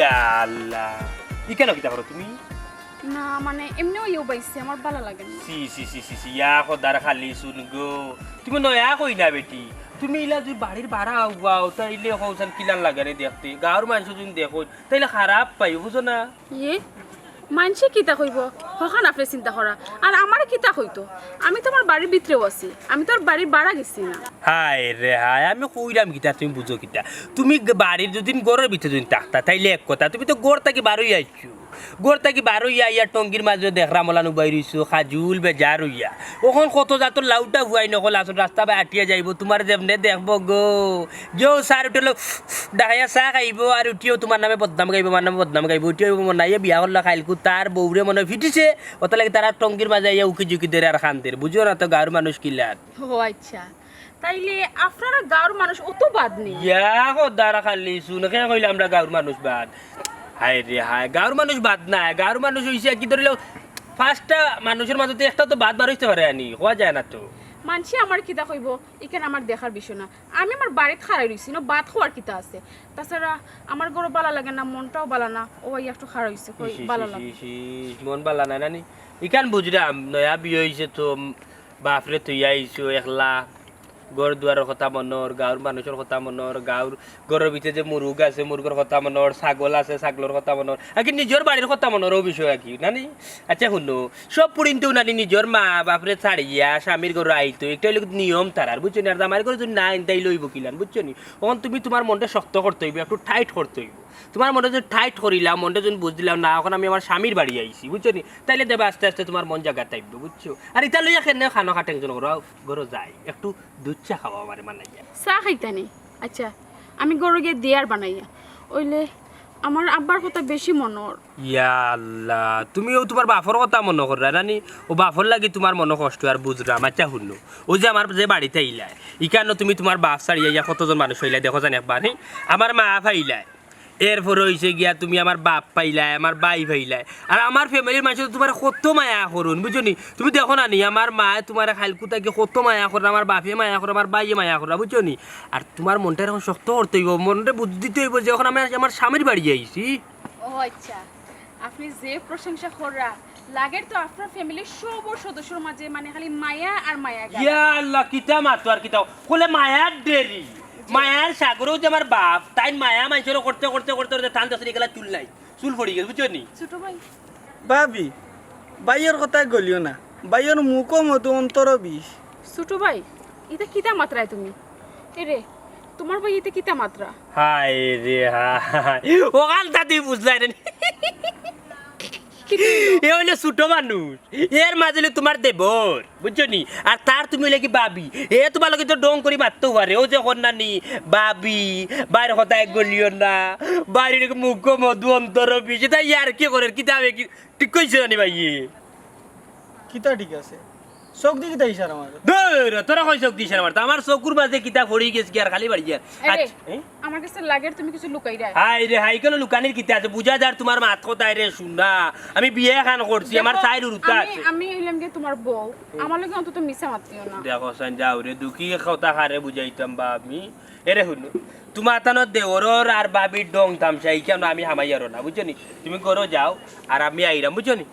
ইয়া আল্লাহ ই কেন কিতা করো তুমি না মানে এমনিও ইউ পাইছে আমার ভালো লাগে না সি সি সি সি সি ইয়া খোদার খালি শুন গো তুমি নয়া কই না বেটি তুমি ইলা যদি বাড়ির ভাড়া আও তাইলে হউসান কিলান লাগে রে দেখতে গাঁর মানুষ যদি দেখো তাইলে খারাপ পাই বুঝো না ইয়ে মানসে কিতা কইব হখান আপনি চিন্তা করা আর আমারে কিতা কইতো আমি তো আমার বাড়ির ভিতরেও আছি আমি তো আর বাড়ির ভাড়া গেছি না হায় রে হায় আমি কইরাম কিতা তুমি বুঝো কিতা তুমি বাড়ির যদি গড়ের ভিতরে যদি থাকতা তাইলে এক কথা তুমি তো গড় থেকে বারোই আইছো গড় থেকে বারোই আইয়া টঙ্গির মাঝে দেখরা মলানো বাইরিছো খাজুল বেজার হইয়া ওখন কত যাত লাউটা হুয়াই নকল আসল রাস্তা বা আটিয়া যাইব তোমার যেমনে দেখব গো যেও সার উঠলো দেখাইয়া চাহ খাইব আর উঠিও তোমার নামে বদনাম গাইব আমার নামে বদনাম গাইব উঠিও মনাইয়া বিয়া করলা খাইলকু তার বউরে মনে ফিটিছে অত লাগে তারা টঙ্গির মাঝে আইয়া উকি ঝুঁকি দেরে আর খান্দের বুঝো না তো গাঁর মানুষ কিলার ও আচ্ছা তাইলে আপনারা গাঁর মানুষ অত বাদ নেই ইয়া খোদার খালি শুন কে কইলে আমরা গাঁর মানুষ বাদ হায় রে হায় গাঁর মানুষ বাদ না গাঁর মানুষ হইছে কি ধরিল পাঁচটা মানুষের মাঝে একটা তো বাদ বার হইতে পারে আনি হওয়া যায় না তো মানসি আমার কিতা কইব এখানে আমার দেখার বিষয় না আমি আমার বাড়িতে খাড়াই রইছি না বাদ খাওয়ার কিতা আছে তাছাড়া আমার গরো বালা লাগে না মনটাও বালা না ও একটু খাড়া হইছে কই বালা লাগে মন বালা না নানি ইকান বুঝলাম নয়া বিয়ে হইছে তো বাপরে তুই আইছো একলা গড় দুয়ারের কথা মনর গাঁর মানুষের কথা মনর গাঁর গড়ের ভিতরে যে মুরগ আছে মুরগের কথা মনর ছাগল আছে ছাগলের কথা মনর আগে নিজের বাড়ির কথা মনরও বিষয় আর কি নানি আচ্ছা শুনো সব পুরিনতেও নানি নিজের মা বাপরে ছাড়িয়া স্বামীর ঘরে আইতো একটা হইলে নিয়ম তারার বুঝছো নি আর আমার ঘরে যদি না তাই লইব কিলান বুঝছো নি তখন তুমি তোমার মনটা শক্ত করতে হইবে একটু টাইট করতে হইব তোমার মনটা যদি টাইট করিলাম মনটা যদি বুঝ দিলাম না এখন আমি আমার স্বামীর বাড়ি আইছি বুঝছো নি তাইলে দেবে আস্তে আস্তে তোমার মন জায়গা থাকবে বুঝছো আর এটা লইয়া খেলে খানো খা টেনশন করো ঘরে যাই একটু দুধ চা খাওয়া আমার বানাইয়া চা খাইতানি আচ্ছা আমি গরু গিয়ে দিয়ার বানাইয়া ওইলে আমার আব্বার কথা বেশি মনর ইয়া আল্লাহ তুমিও তোমার বাপর কথা মনে কররা নানি ও বাপর লাগি তোমার মনে কষ্ট আর বুঝরাম আচ্ছা শুনো ও যে আমার যে বাড়িতে আইলায় ইকানো তুমি তোমার বাপ ছাড়িয়া ইয়া কতজন মানুষ হইলাই দেখো জানি একবার হ্যাঁ আমার মা ফাইলায় এরপরে হয়েছে গিয়া তুমি আমার বাপ পাইলাই আমার বাই পাইলাই আর আমার ফ্যামিলির মানুষ তোমার কত মায়া করুন বুঝছো নি তুমি দেখো না নি আমার মা তোমার খালকুতাকে কত মায়া করে আমার বাপে মায়া করে আমার বাইয়ে মায়া করে বুঝছো নি আর তোমার মনটা এখন শক্ত করতে হইব মনটা বুদ্ধি দিতে হইব যে এখন আমি আমার স্বামীর বাড়ি আইছি ও আচ্ছা আপনি যে প্রশংসা করা লাগের তো আপনার ফ্যামিলির সব সদস্যর মাঝে মানে খালি মায়া আর মায়া ইয়া আল্লাহ কিতা মাতো আর কিতা কোলে মায়ার দেরি মায়ার সাগরও যে আমার বাপ তাই মায়া মানুষের করতে করতে করতে করতে টান দশ গেলা চুল নাই চুল পড়ি গেছে বুঝছো নি ছোট ভাই ভাবি বাইয়ের কথা গলিও না বাইয়ের মুখও মতো অন্তর বিষ ছোট ভাই এটা কিতা মাত্রায় তুমি এরে তোমার ভাই এটা কিতা মাত্রা হায় রে হায় ওখান তুই বুঝলাই রে এ হইলে ছোট মানুষ এর মাঝে তোমার দেবর বুঝছো নি আর তার তুমি হইলে কি বাবি এ তোমার লোকে তো ডং করি মারতে পারে ও যে কন্যানি বাবি বাইরের কথা এক গলিও না বাড়ির মুখ মধু অন্তর বিষ তাই আর কি করে কি দাবে কি ঠিক কইছে নি ভাই কিতা ঠিক আছে চোখ দিকে তাই স্যার আমার দূর তোরা কই চোখ দিছ আমার চকুর মাঝে কিতা পড়ি গেছে কি আর খালি বাড়ি আর আমার কাছে লাগের তুমি কিছু লুকাই রাখ হাই রে হাই কেন লুকানির কিতা আছে বুঝা যার তোমার মাত কথাই রে শুনা আমি বিয়ে খান করছি আমার চাইর উরুতা আছে আমি হইলাম যে তোমার বউ আমার লগে অন্তত মিছা মাতিও না দেখো সান যাও রে দুঃখী কথা খারে বুঝাইতাম বা আমি এরে শুনো তোমার তানোর দেওরর আর বাবির ডং তামসাই কেন আমি হামাইয়ারো না বুঝছো নি তুমি করো যাও আর আমি আইরাম বুঝছো নি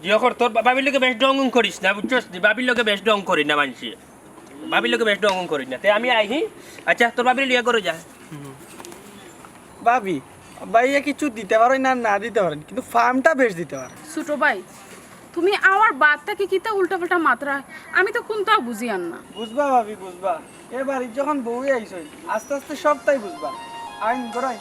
যখন তোর বাবির লোকে বেশ ডং করিস না বুঝছস বাবির লোকে বেশ ডং করি না মানছি বাবির লোকে বেশ ডং করি না তাই আমি আইহি আচ্ছা তোর বাবির লিয়া করো যা ভাবি বাইয়া কিছু দিতে পারেন না না দিতে পারেন কিন্তু ফার্মটা বেশ দিতে পারে ছোট ভাই তুমি আমার বাতটাকে কিতা উল্টা পাল্টা মাত্রা আমি তো কোনটাও বুঝি আন না বুঝবা ভাবি বুঝবা এবার যখন বউই আইসই আস্তে আস্তে সবটাই বুঝবা আইন গড়াই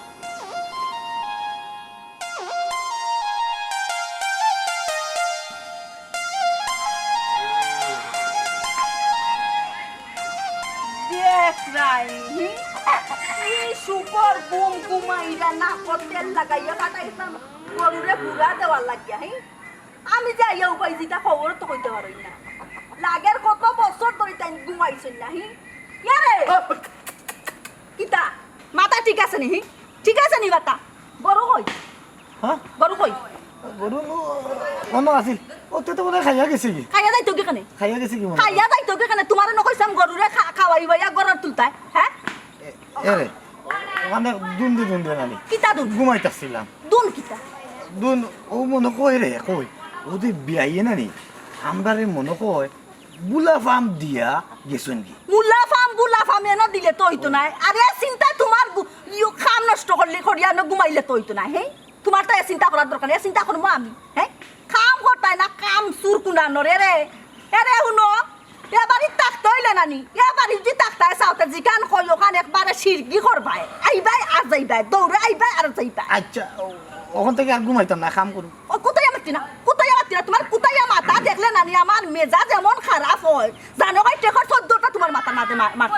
সুপার বুম কুমাইরা না তেল লাগাইয়া কাটাইতাম গরুরে পুরা দেওয়ার লাগিয়া হ্যাঁ আমি যাইয়া উপায় যেটা খবর তো কইতে পারই না লাগের কত বছর ধরে তাই ঘুমাইছেন না হি ইয়ারে কিতা মাথা ঠিক আছে নি ঠিক আছে নি মাথা গরু কই হ্যাঁ গরু কই গরু মনে আছিল ওতে তো মনে খাইয়া গেছে কি খাইয়া যাইতো কি কানে খাইয়া গেছে কি মনে খাইয়া যাইতো কি কানে তোমারে নকইছাম গরুরে খাওয়াইবা ইয়া গরর তুলতাই হ্যাঁ এরে ওখানে দুন্দে নানি কিতা দুন ঘুমাইতেছিলাম দুন কিতা দুন ও মনে কয় রে কই ওদের বিয়াইয়ে নানি আমরারে মনে কয় বুলা ফার্ম দিয়া গেছেন কি বুলা ফাম এনে দিলে তো হইতো না আরে চিন্তা তোমার খাম নষ্ট করলে করিয়া না ঘুমাইলে তো হইতো না হ্যাঁ তোমার তো চিন্তা করার দরকার নেই চিন্তা করবো আমি হ্যাঁ খাম করতাই না কাম সুর কুনানো রে রে এরে শুনো এবারই তাকতে হইলে নানি এবারই যদি তাকতাই চাওতে জিকান কই ওখানে একবারে সিরকি করবাই আইবাই আর যাইবাই দৌড়ে আইবাই আর যাইবাই আচ্ছা ওখান থেকে আর ঘুমাইতাম না কাম করুন ও কোথায় আমারতি না তোমার কোথায় মাথা দেখলে নানি আমার মেজাজ এমন খারাপ হয় জানো ভাই টেকর 14টা তোমার মাথা না দে মার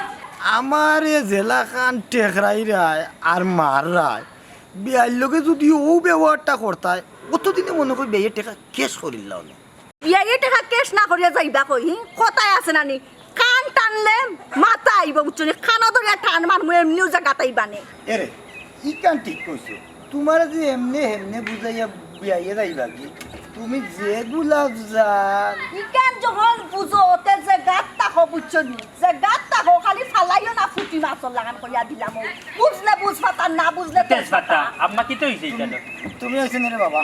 আমার এ জেলা খান টেকরাই রায় আর মার রায় বিয়ার লোকে যদি ও ব্যবহারটা করতায় অতদিনে মনে করি বিয়ে টেকা কেস করিল না এই টাকা কেস না করিয়া যাইবা কই কোথায় আছে নানি কান টানলে মাথা আইব বুঝছনি খানা ধরিয়া টান মার এমনিও জায়গা তাইবানে এরে ই কান ঠিক কইছো তোমার যে এমনি হেমনে বুঝাইয়া বিয়াইয়ে যাইবা কি তুমি যেগুলা জান ইকান যখন বুঝো তে যে গাত তাকো বুঝছনি যে গাত তাকো খালি ফালাইও না ফুটি মাছর লাগান করিয়া দিলাম বুঝলে বুঝ পাতা না বুঝলে তেজপাতা আম্মা কি তো হইছে কেন তুমি আইছেন রে বাবা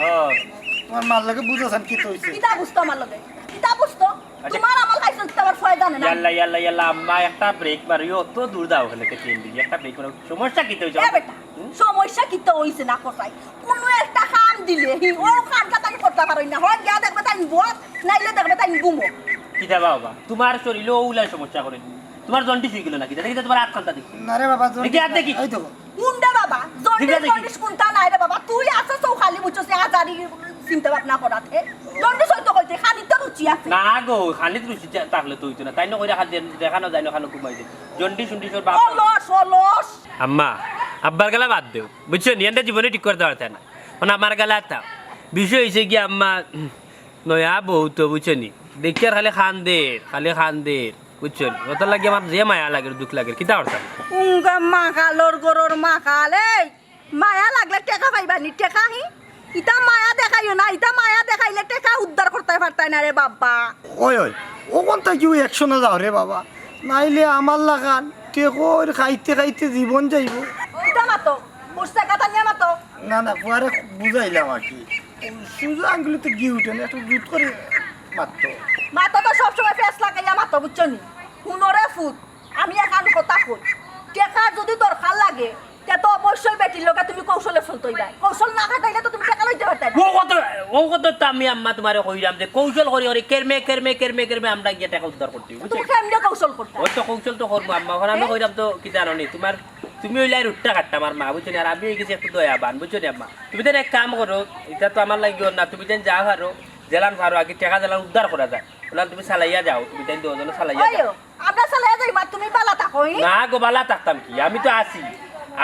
তোমার মার লাগে বুঝাছেন কি তো হইছে কিতা বুঝতো আমার লগে কিতা বুঝতো তোমার আমল খাইছো তোমার ফায়দা না ইয়াল্লা আম্মা একটা ব্রেক মারিও তো দূর দাও ওখানে থেকে একটা ব্রেক মারো সমস্যা কি তো হইছে এ বেটা সমস্যা কি তো হইছে না কোথায় কোনো একটা কাম দিলে ও কামটা তাই করতে পারই না হয় গিয়া দেখবে তাই বত নাইলে দেখবে তাই গুমো কিতা বাবা তোমার শরীরে ওলাই সমস্যা করে তোমার জন্ডিস হয়ে গেল নাকি দেখি তোমার আটকালটা দেখি না রে বাবা দেখি আর দেখি এই তো মুন্ডা বাবা জন্ডিস কোনটা নাই রে বাবা তুই আসছ তো খালি বুঝছস আজারি চিন্তা ভাবনা করাতে জন্ডিস হইতো কইতে খালি তো রুচি আছে না গো খালি রুচি থাকলে তো হইতো না তাই না কইরা হাত দেখানো যায় না খানো ঘুমাই দে জন্ডিস উন্ডিসর বাপ অলস আম্মা আব্বার গালা বাদ দেও বুঝছো নিয়ন্টা জীবনে ঠিক করতে পারতে না মানে আমার গালা তা বিষয় হয়েছে কি আম্মা নয়া বউ তো বুঝছো নি দেখি আর খালি খান্দের বুঝছো ওত লাগে আমার যে মায়া লাগে দুঃখ লাগে কিতা করতাম উঙ্গা মাকালর গরর মাকালে মায়া লাগলে টেকা পাইবানি টেকা হি ইতা মায়া দেখাইও না ইতা মায়া দেখাইলে টেকা উদ্ধার করতে পারতাই না রে বাবা ওই ওখান থেকে অ্যাকশনে যাও রে বাবা নাইলে আমার লাগান টেকর খাইতে জীবন যাইব ইতা মাতো বুঝতে কথা নিয়ে মাতো না পরে বুঝাইলাম আর কি সুজা আঙ্গুলিতে গিয়ে উঠে না একটু জুত করে মারতো মাতো তো সবসময় ফেস লাগাইয়া মাতো বুঝছো নি হুনরে ফুট আমি এখান কথা কই টেকা যদি দরকার লাগে তে তো অবশ্যই বেটির লোকে তুমি কৌশলে চলতইবা কৌশল না খাটাইলে তো তুমি টাকা লইতে পারতে ও কত তো আমি আম্মা তোমারে কইরাম যে কৌশল করি কেরমে আমরা গিয়ে টাকা উদ্ধার করতে বুঝছো তুমি কেমনে কৌশল করতে ওই তো কৌশল তো করবো আম্মা ওখানে আমি কইরাম তো কি জানো নি তুমি ওই লাই রুটটা কাটটা আমার মা বুঝছো আর আমি গেছি একটু দয়াবান বুঝছো নি আম্মা তুমি তো এক কাম করো এটা তো আমার লাগিও না তুমি যেন যা পারো জেলান পারো আগে টাকা জেলান উদ্ধার করা যায় বললাম তুমি চালাইয়া যাও তুমি তাই দুজনে চালাইয়া যাও আমরা চালাইয়া যাই মা তুমি বালা থাকো না গো বালা থাকতাম কি আমি তো আছি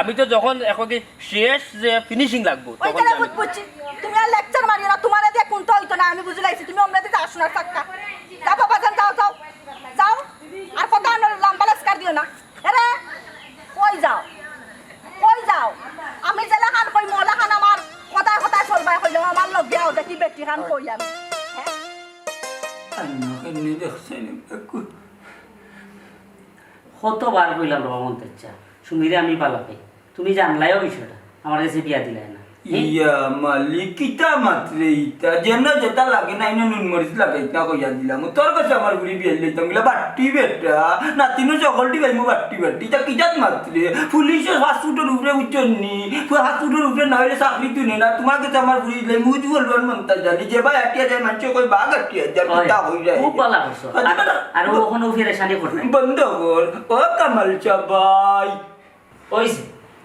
আমি তো যখন এখনকে শেষ যে ফিনিশিং লাগবো ওই তখন তারা বুঝছি তুমি আর লেকচার মারিও না তোমার দিয়ে কোনটা হইতো না আমি বুঝে লাইছি তুমি অমরাতে যাও শোনার চাক্কা যাও বাবা যাও আর কথা লম্বা লাস্কার দিও না আরে কই যাও আমি জেলা খান কই মোলা খান আমার কথা চলবাই কইলো আমার লগ দিয়াও দেখি বেটি খান কই আমি কতবার কইলাম বাবা মন্তাজ চা সুমিরে আমি পালাপাই তুমি জানলাইও বিষয়টা আমার কাছে বিয়া দিলাই না ইয়া মালিক কিতা মাত্রে ইতা যেন যেটা লাগে না ইনো নুন মরিচ লাগাই না কইয়া দিলাম তোর কাছে আমার গুড়ি বিয়ে লইতাম গিলা বাট্টি বেটা নাতিনো সকলটি ভাইমু বাট্টি তা কিতাত মাত্রে পুলিশে হাসুটের উপরে উচ্চনি হাসুটের উপরে না হইলে চাকরি তুলে না তোমার কাছে আমার গুড়ি দিলে মুজ বলবেন মনটা জানি যে ভাই আটিয়া যায় মানুষ কই বাঘ আটিয়া যায় কিতা হই যায় খুব পালা করছো আর ও ওখানে ফিরেশানি করতে বন্ধ কর ও কামাল চা ভাই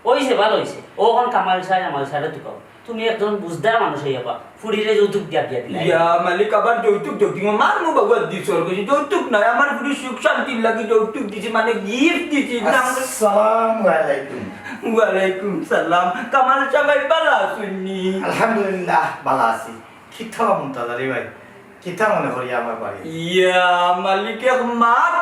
ওইছে ভালো হইছে ও এখন কামাল সাহেব তো পাও তুমি একজন বুঝদার মানুষ হইবা ফুড়িরে যৌতুক দিয়া দিলা ইয়া মালিক আবার যৌতুক মার মো বাবা দিছর কইছি যৌতুক না আমার ফুড়ি সুখ শান্তি লাগি যৌতুক দিছি মানে গিফট দিছি আসসালামু আলাইকুম ওয়ালাইকুম সালাম কামাল চাবাই বালা শুনি আলহামদুলিল্লাহ ভালো আছি কিতা মুনতাজারি ভাই কিতা মনে করি আমার বাড়ি ইয়া মালিক এক মাত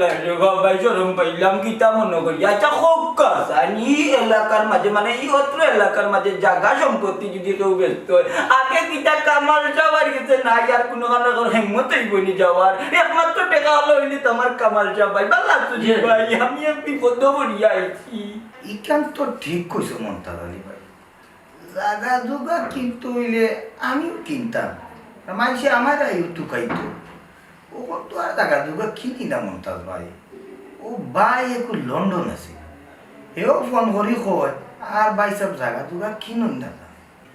লাগে ভাই শরম পাইলাম কিতা মনে করি আচ্ছা খুব কাসানি এলাকার মাঝে মানে এই অত্র এলাকার মাঝে জায়গা সম্পত্তি যদি কেউ ব্যস্ত হয় আগে কিতা কামাল যাওয়ার গেছে না আর কোনো কারণে হেমত হইবনি যাওয়ার একমাত্র টাকা হলো হইলে তোমার কামাল যাবাই ভালো আছি ভাই আমি এক বিপদ পড়িয়া আইছি ইকান তো ঠিক কইছো মন্তাজ আলী ভাই জাগা জুগা কিন্তু হইলে আমিও কিনতাম মানুষে আমার টুকাইতো ও তো আর জাগা জুগা কিনি না মন্তাজ ভাই ও ভাই একটু লন্ডন আছে এও ফোন করি কয় আর ভাই সব জাগা জুগা কিনুন না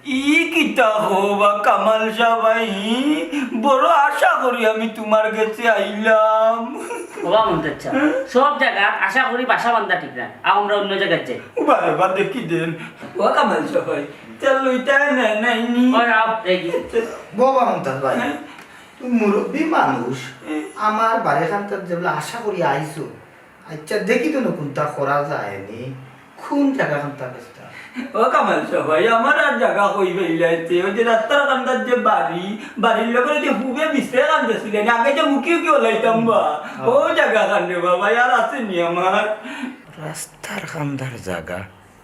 ই কিতা হবা কামাল শাহ ভাই বড় আশা করি আমি তোমার কাছে আইলাম বাবা মন্তাজ চা সব জায়গা আশা করি বাসা বান্ধা ঠিক না আমরা অন্য জায়গায় যাই বারবার দেখি দেন ও কামাল শাহ ভাই চল লইতা নাইনি ওই আপ দেখি বাবা মন্তাজ ভাই তুমি মুরব্বী মানুষ আমার বাড়ি খানটার যেগুলো আশা করি আইছো আচ্ছা দেখি তো না কোনটা করা যায়নি কোন জায়গা খানটা বেস্তা ও কামাল শাহ ভাই আমার আর জায়গা কই বেইলাইতে ওই যে রাস্তার কান্দার যে বাড়ির লোকের যে হুবে বিস্তার কান্দাছিলেন আগে যে মুখে কি ওলাইতাম বা ও জায়গা কান্দে বাবা আর আসেনি আমার রাস্তার খান্দার জায়গা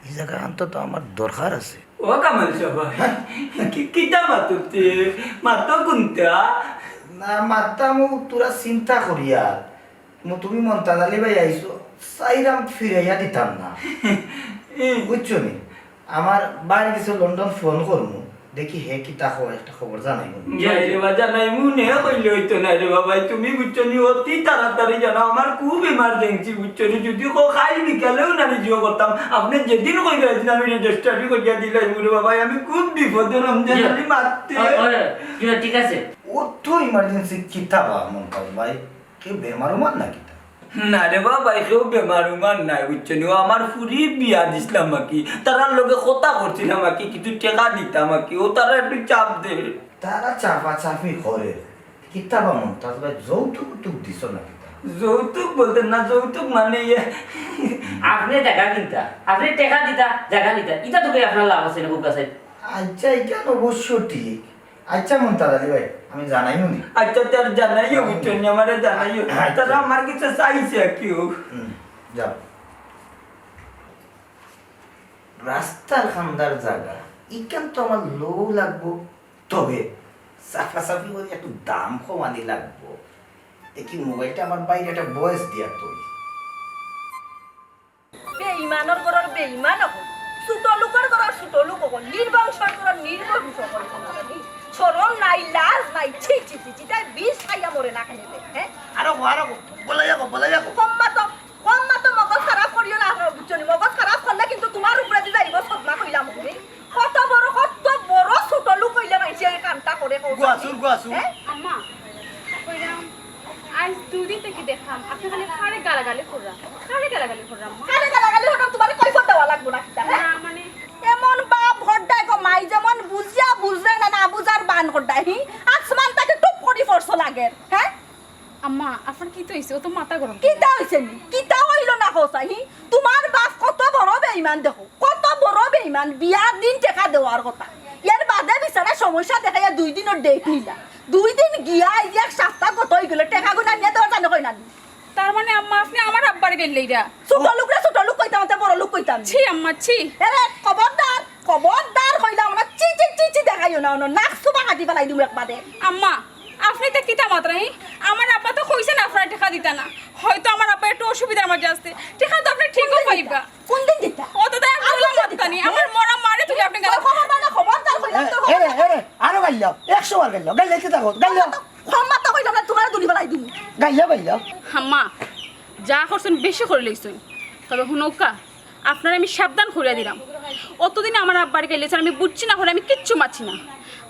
এই জায়গা খানটা তো আমার দরকার আছে ও কামাল শাহ ভাই কিতা মাতুতে মাতো কোনটা না মাত্তা মু তোরা চিন্তা করিয়া তুমি মন্তাজ আলী ভাই আইসো সাইরাম ফিরাইয়া দিতাম না বুঝছো নি আমার বাড়ি কিছু লন্ডন ফোন করমু দেখি হে কি তা একটা খবর জানাই জানাই মনে কইলে হইতো না রে বাবা তুমি বুঝছো নি অতি তাড়াতাড়ি জানো আমার খুব ইমার্জেন্সি বুঝছো নি যদি খাই বিকালেও না জিও করতাম আপনি যেদিন কই গেছেন আমি রেজিস্ট্রারি করিয়া দিলাই রে বাবা আমি খুব বিপদে রমজান আলী মারতে ঠিক আছে ও তো ইমার্জেন্সি কিতা বা মন্তাজ ভাই কে বেমারও মান না কিতা না রে বাবা কেউ বেমার উমার নাই বুঝছো নি আমার ফুরি বিয়া দিছিলাম আকি তারার লগে কথা করছিলাম আকি কিছু টাকা দিতাম আকি ও তারা একটু চাপ দে তারা চাপা চাপি করে কিতা বা মন্তাজ ভাই যৌতুক টুক দিছ না কিতা যৌতুক বলতে না যৌতুক মানে আপনি টাকা কিনতা আপনি টাকা দিতা জায়গা নিতা এটা তো আপনার লাভ আছে না খুব কাছে আচ্ছা এটা অবশ্য ঠিক আচ্ছা মন্তাজ আলী ভাই আমি জানাইও নি আচ্ছা তার জানাইও বুঝছো নি আমারে জানাইও তারা আমার কিছু চাইছে কেউ যাও রাস্তার খান্দার জায়গা ইকান তো আমার লো লাগবো তবে সাফাসাফি করে একটু দাম কমানি লাগবো দেখি মোবাইলটা আমার বাইরে একটা বয়স দিয়া তুই বেঈমানৰ ঘৰৰ বেঈমান হ'ব ছোট লোকৰ ঘৰৰ ছোট লোক হ'ব নিৰ্বংশৰ ঘৰৰ নিৰ্বংশ হ'ব চৰম নাই লাজ নাই ছি ছি ছি তাই বিষ খাইয়া মরে না খাইতে হ্যাঁ আরো বলে যাবো কম মাতো মগজ খারাপ করিও না আপনার বুঝছো মগজ খারাপ করলে কিন্তু তোমার উপরে দিয়ে যাইব সদমা কইলাম তুমি কত বড় ছোট লোক কইলে মাইছে এই কামটা করে গুয়াসু আম্মা কইরাম আজ দুদিন থেকে দেখলাম আপনি খালি খাড়ে গালাগালি কররাম কারে গালাগালি হঠাৎ তোমার কইফত দেওয়া লাগবো না কিতা হ্যাঁ না মানে এমন বাপ হড্ডাই গো মাই যেমন বুঝিয়া বুঝরে না বুঝার বান হড্ডাই আসমান তাকে টুপ করি ফরস লাগে হ্যাঁ আম্মা আপনার কি তো হইছে ও তো মাথা গরম কিতা হইছে নি কিতা হইল না হোসাহি তোমার বাপ কত বড় বেঈমান দেখো কত বড় বেঈমান বিয়ার দিন টাকা দেওয়ার কথা এর বাদে বিছানা সমস্যা দেখাইয়া 2 দিনের ডেট নিলা 2 দিন গিয়া এক সপ্তাহ কত হই গেল টাকা গুনা নিয়ে দেওয়া জানো কই না তার মানে আম্মা আপনি আমার আব্বার গেলে এইটা ছোট লোক কইতাম তে বড় লোক কইতাম ছি আম্মা ছি এরে খবরদার কইলাম না চি চি চি চি দেখাইও না নাক সুবা কাটি ফেলাই দিমু একবারে আম্মা আপনি তো কিতা মাত্রাই আমার আব্বা তো কইছে না আপনার টাকা দিতা না হয়তো আমার আব্বা একটু অসুবিধার মাঝে আছে টাকা তো আপনি ঠিকও পাইবা কোন দিন দিতা ও তো তাই বললাম মাত্রানি আমার মরা মারে তুই আপনি গেল খবরদার কইলাম তো আরো গাইলাও 100 বার গাইলাও কি থাকো গাইলাও ক্ষমা তো কইলাম না তোমার দুনি ফেলাই দিমু গাইলাও আম্মা যা করছেন বেশি করে লইছেন তবে হুনৌকা আপনার আমি সাবধান করিয়া দিলাম অতদিন আমার আব্বার গেলেছেন আমি বুঝছি না করে আমি কিচ্ছু মাছি না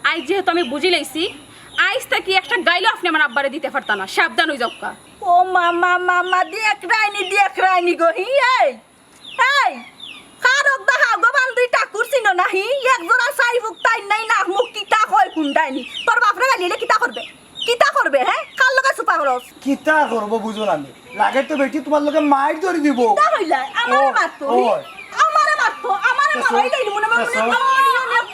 আজ যেহেতু আমি বুঝি লাইছি আইস তাকি একটা গাইলো আপনি আমার আব্বারে দিতে পারতাম না সাবধান হয়ে যাওকা ও মামা দেখ রাইনি গো হি এই কারক দা হাগো বান্ধি ঠাকুর চিনো নাহি এক জোড়া সাই ফুক তাই নাই না মুখ কিতা কয় কুন্ডাইনি তোর বাপরে গালিলে কিতা করবে হ্যাঁ কার লগা সুপা করস কিতা করব বুঝুন আমি লাগে তো বেটি তোমার লগে মাইর ধরে দিব তা হইলা আমারে মারতো মারাইলাই মনে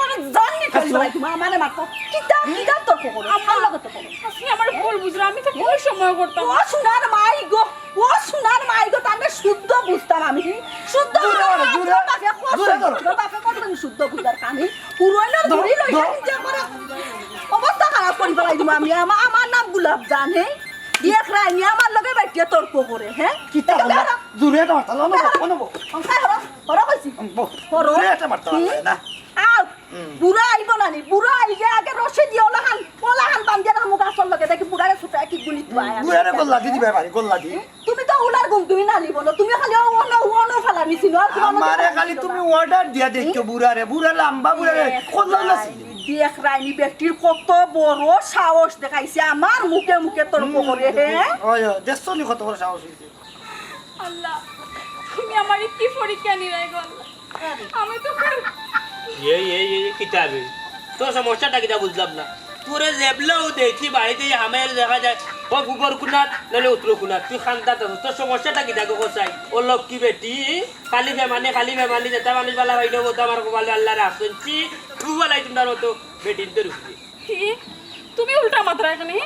মনে জানি খাইলাই তুমি আমারে মারতো কিতা তোর কোন আমার লগে তো আপনি আমার ভুল বুঝরা আমি তো ভুল সময় করতাম ও সোনার মাই গো তাহলে শুদ্ধ বুঝতাম আমি শুদ্ধ বাপে কতদিন শুদ্ধ বুঝার কানে পুরোনো ধরি লইয়া নিজে করে অবস্থা খারাপ করি ফেলাই দিম আমি আমার নাম গুলাব জানে দেখ রাইনি আমার লগে বাইটিয়া তর্ক করে হ্যাঁ কিতা জুরে না তালো না হরা কইছি হরো এটা মারতে পারবে না আও বুড়া আইব নানি বুড়া আইলে আগে রশি দি ওলাখান বান্ধিয়া রাখমু গাছর লগে দেখি বুড়ারে ছুটা কি গুলি তো আয়া বুড়ারে গোল্লা দি দিবে পারি গোল্লা দি তুমি তো উলার গুম তুমি নালিব না তুমি খালি ওনো ফালা নিছিল আর আমারে খালি তুমি অর্ডার দিয়া দেখছো বুড়ারে বুড়া লম্বা বুড়ারে গোল্লা নাছিল দেখ রাইনি ব্যক্তির কত বড় সাহস দেখাইছে আমার মুখে মুখে তর্ক করে হ্যাঁ ওই দেখছো নি কত বড় সাহস হইছে আল্লাহ তুমি আমারে কি পরীক্ষা নিরাই গো আমি তো এই কিতাবে তো সমস্যাটা কিতা বুঝলাম না তোরে জেবলেও দেখি বাড়িতে হামের দেখা যায় ও ফুগর কুনাত নালে উত্তর কুনাত তুই খান্তা তোর সমস্যাটা কিতা গো কোসাই ও লক্ষ্মী বেটি খালি ফেমানি যেটা মানুষ বালা ভাই নেবো আমার গোপাল আল্লাহ রাখছেন চি তুই বলাই তোমার মতো বেটিন তো রুখি কি তুমি উল্টা মাত্রা এখানে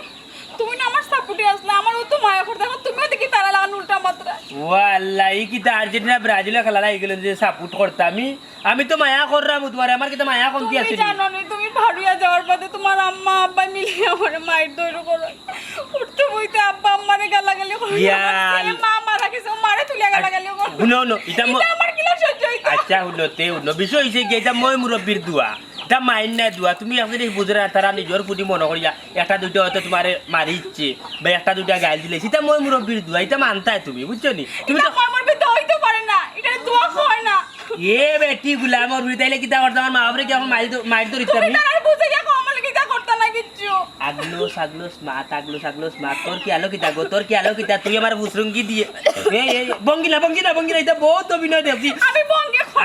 তুমি না আমার সাপোর্টে আসলে আমার তো মায়া করতে এখন তুমিও দেখি তারা লাগান উল্টা মাত্রা ও আল্লাহ এই কিতা আর্জেন্টিনা ব্রাজিলে খেলা লাগি যে সাপোর্ট করতাম আমি তো মায়া করলাম তোমার আমার কিতা মায়া কমতি আছে তুমি জানো না তুমি ভাড়িয়া যাওয়ার পথে তোমার আম্মা আব্বা মিলে আমার মায়ের দৈর করো উঠতে বইতে আব্বা আম্মারে গালাগালি করে মা মারা গেছে মারে তুলে গালাগালি করে শুনো এটা আমার কি লাগ সহ্য হইতো আচ্ছা শুনো বিষয় হইছে কি এটা মই মুরব্বির দোয়া এটা মাইন নাই দোয়া তুমি আপনি বুঝে না তারা নিজের প্রতি মনে করিয়া একটা দুটো হয়তো তোমার মারি ইচ্ছে বা একটা দুটা গাইল দিলে সেটা মই মুরব্বির দোয়া এটা মানতাই তুমি বুঝছো নি তুমি তো আমার বিতে হইতে পারে না এটা দোয়া হয় না এ বেটি গুলা আমার বিতাইলে কিতা করতে আমার মা বাপরে কি এখন মাইল তো তুমি তার বুঝে গিয়া আমার কিটা করতে না কিচ্ছু আগলো স্মার্ট তোর কি আলো কিতা তুই আমার বুসরুঙ্গি দিয়ে এই বঙ্গিলা এটা বহুত অভিনয় দেখছি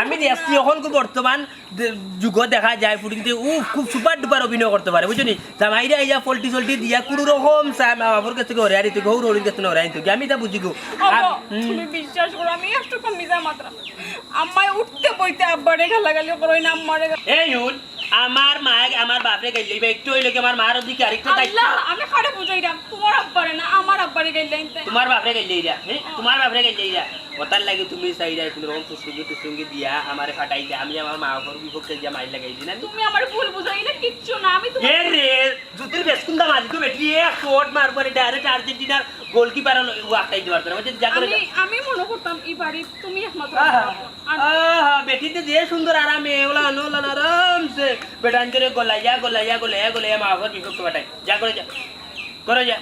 আমি দেখছি এখন খুব বর্তমান যুগ দেখা যায় ফুটিতে খুব সুপার ডুপার অভিনয় করতে পারে বুঝছো নি জামাইরা এই যা পল্টি সল্টি দিয়া কোনো রকম মা বাবার কাছে ওরে আরি তুই গৌর ওরির কাছে ওরে আনি তুই আমি তা বুঝি গো তুমি বিশ্বাস করো আমি একটু কমি যা মাত্রা আম্মায় উঠতে বইতে আব্বারে গালাগালি করো না আম্মারে এই হুন আমার মা আমার বাপরে গাইলে একটু হইলে কি আমার মার দিকে আরেকটু দায়িত্ব আল্লাহ আমি খাড়ে বুঝাইরাম তোমার আব্বারে না আমার আব্বারে গাইলে তোমার বাপরে গাইলে তোমার বাপরে গাইলে ওটার লাগে তুমি চাইরা কোনো রকম সুসঙ্গী দিয়া আমারে ফাটাই দে আমি আমার মা বাবার বিপক্ষে দিয়া মাইল লাগাই দিনা তুমি আমার ভুল বুঝাইলে কিচ্ছু না আমি এ রে জুতির বেসকুন্দা মারি তো বেটি এক শট মারবারে ডাইরেক্ট আর্জেন্টিনার গোলকিপার ওয়াটাই দিবার তোর মধ্যে যা করে আমি মনে করতাম এই বাড়ি তুমি একমাত্র বেটিতে যে সুন্দর আরামে ওলা আরামসে বেটাঞ্জরে গলাইয়া মা বাবার বিপক্ষে ফাটাই যা করে যা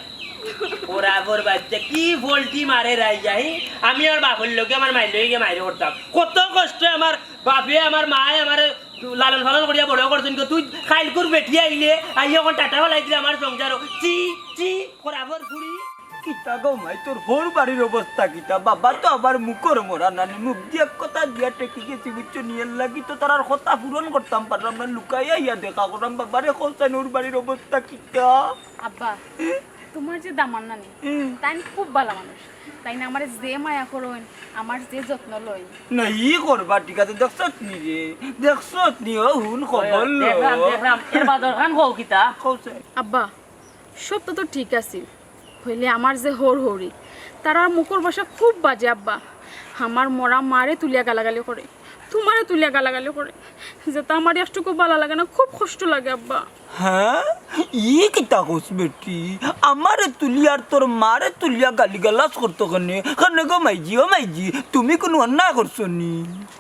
ওরা ওর বাচ্চা কি ভোল্টি মারে রাই যাই আমি আর বাপের লোকে আমার মাইল গিয়ে মাইরে করতাম কত কষ্ট আমার বাপে আমার মায়ে আমার লালন পালন করিয়া বড় করছেন তুই খাইলকুর বেঠি আইলে আই এখন টাটা ফেলাই দিলে আমার সংসার চি করাবর ফুড়ি কিতা গো মাই তোর হোর বাড়ির অবস্থা কিতা বাবা তো আবার মুখর মোরা নানি মুখ দিয়ে কথা দিয়া টেকি গেছি বুঝছো নিয়ে লাগি তো তার কথা পূরণ করতাম পারলাম না লুকাইয়া ইয়া দেখা করলাম বাবারে কোথায় ওর বাড়ির অবস্থা কিতা আব্বা তোমার যে দামান নানি তাই খুব ভালো মানুষ তাই না আমার যে মায়া করোন আমার যে যত্ন লই না ই করবা ঠিক আছে দেখছত নি ও হুন খবর দেখলাম এর বাদর খান হও কিতা আব্বা সব তো ঠিক আছে হইলে আমার যে হরি তারা মুখর ভাষা খুব বাজে আব্বা আমার মরা মারে তুলিয়া গালাগালি করে তোমারে তুলিয়া গালাগালি করে যেটা আমার একটুকু ভালো লাগে না খুব কষ্ট লাগে আব্বা হ্যাঁ ই কিতা কোস বেটি আমারে তুলিয়ার তোর মারে তুলিয়া গালিগালাজ করতো কানে গো মাইজি তুমি কোনো অন্যায় করছো নি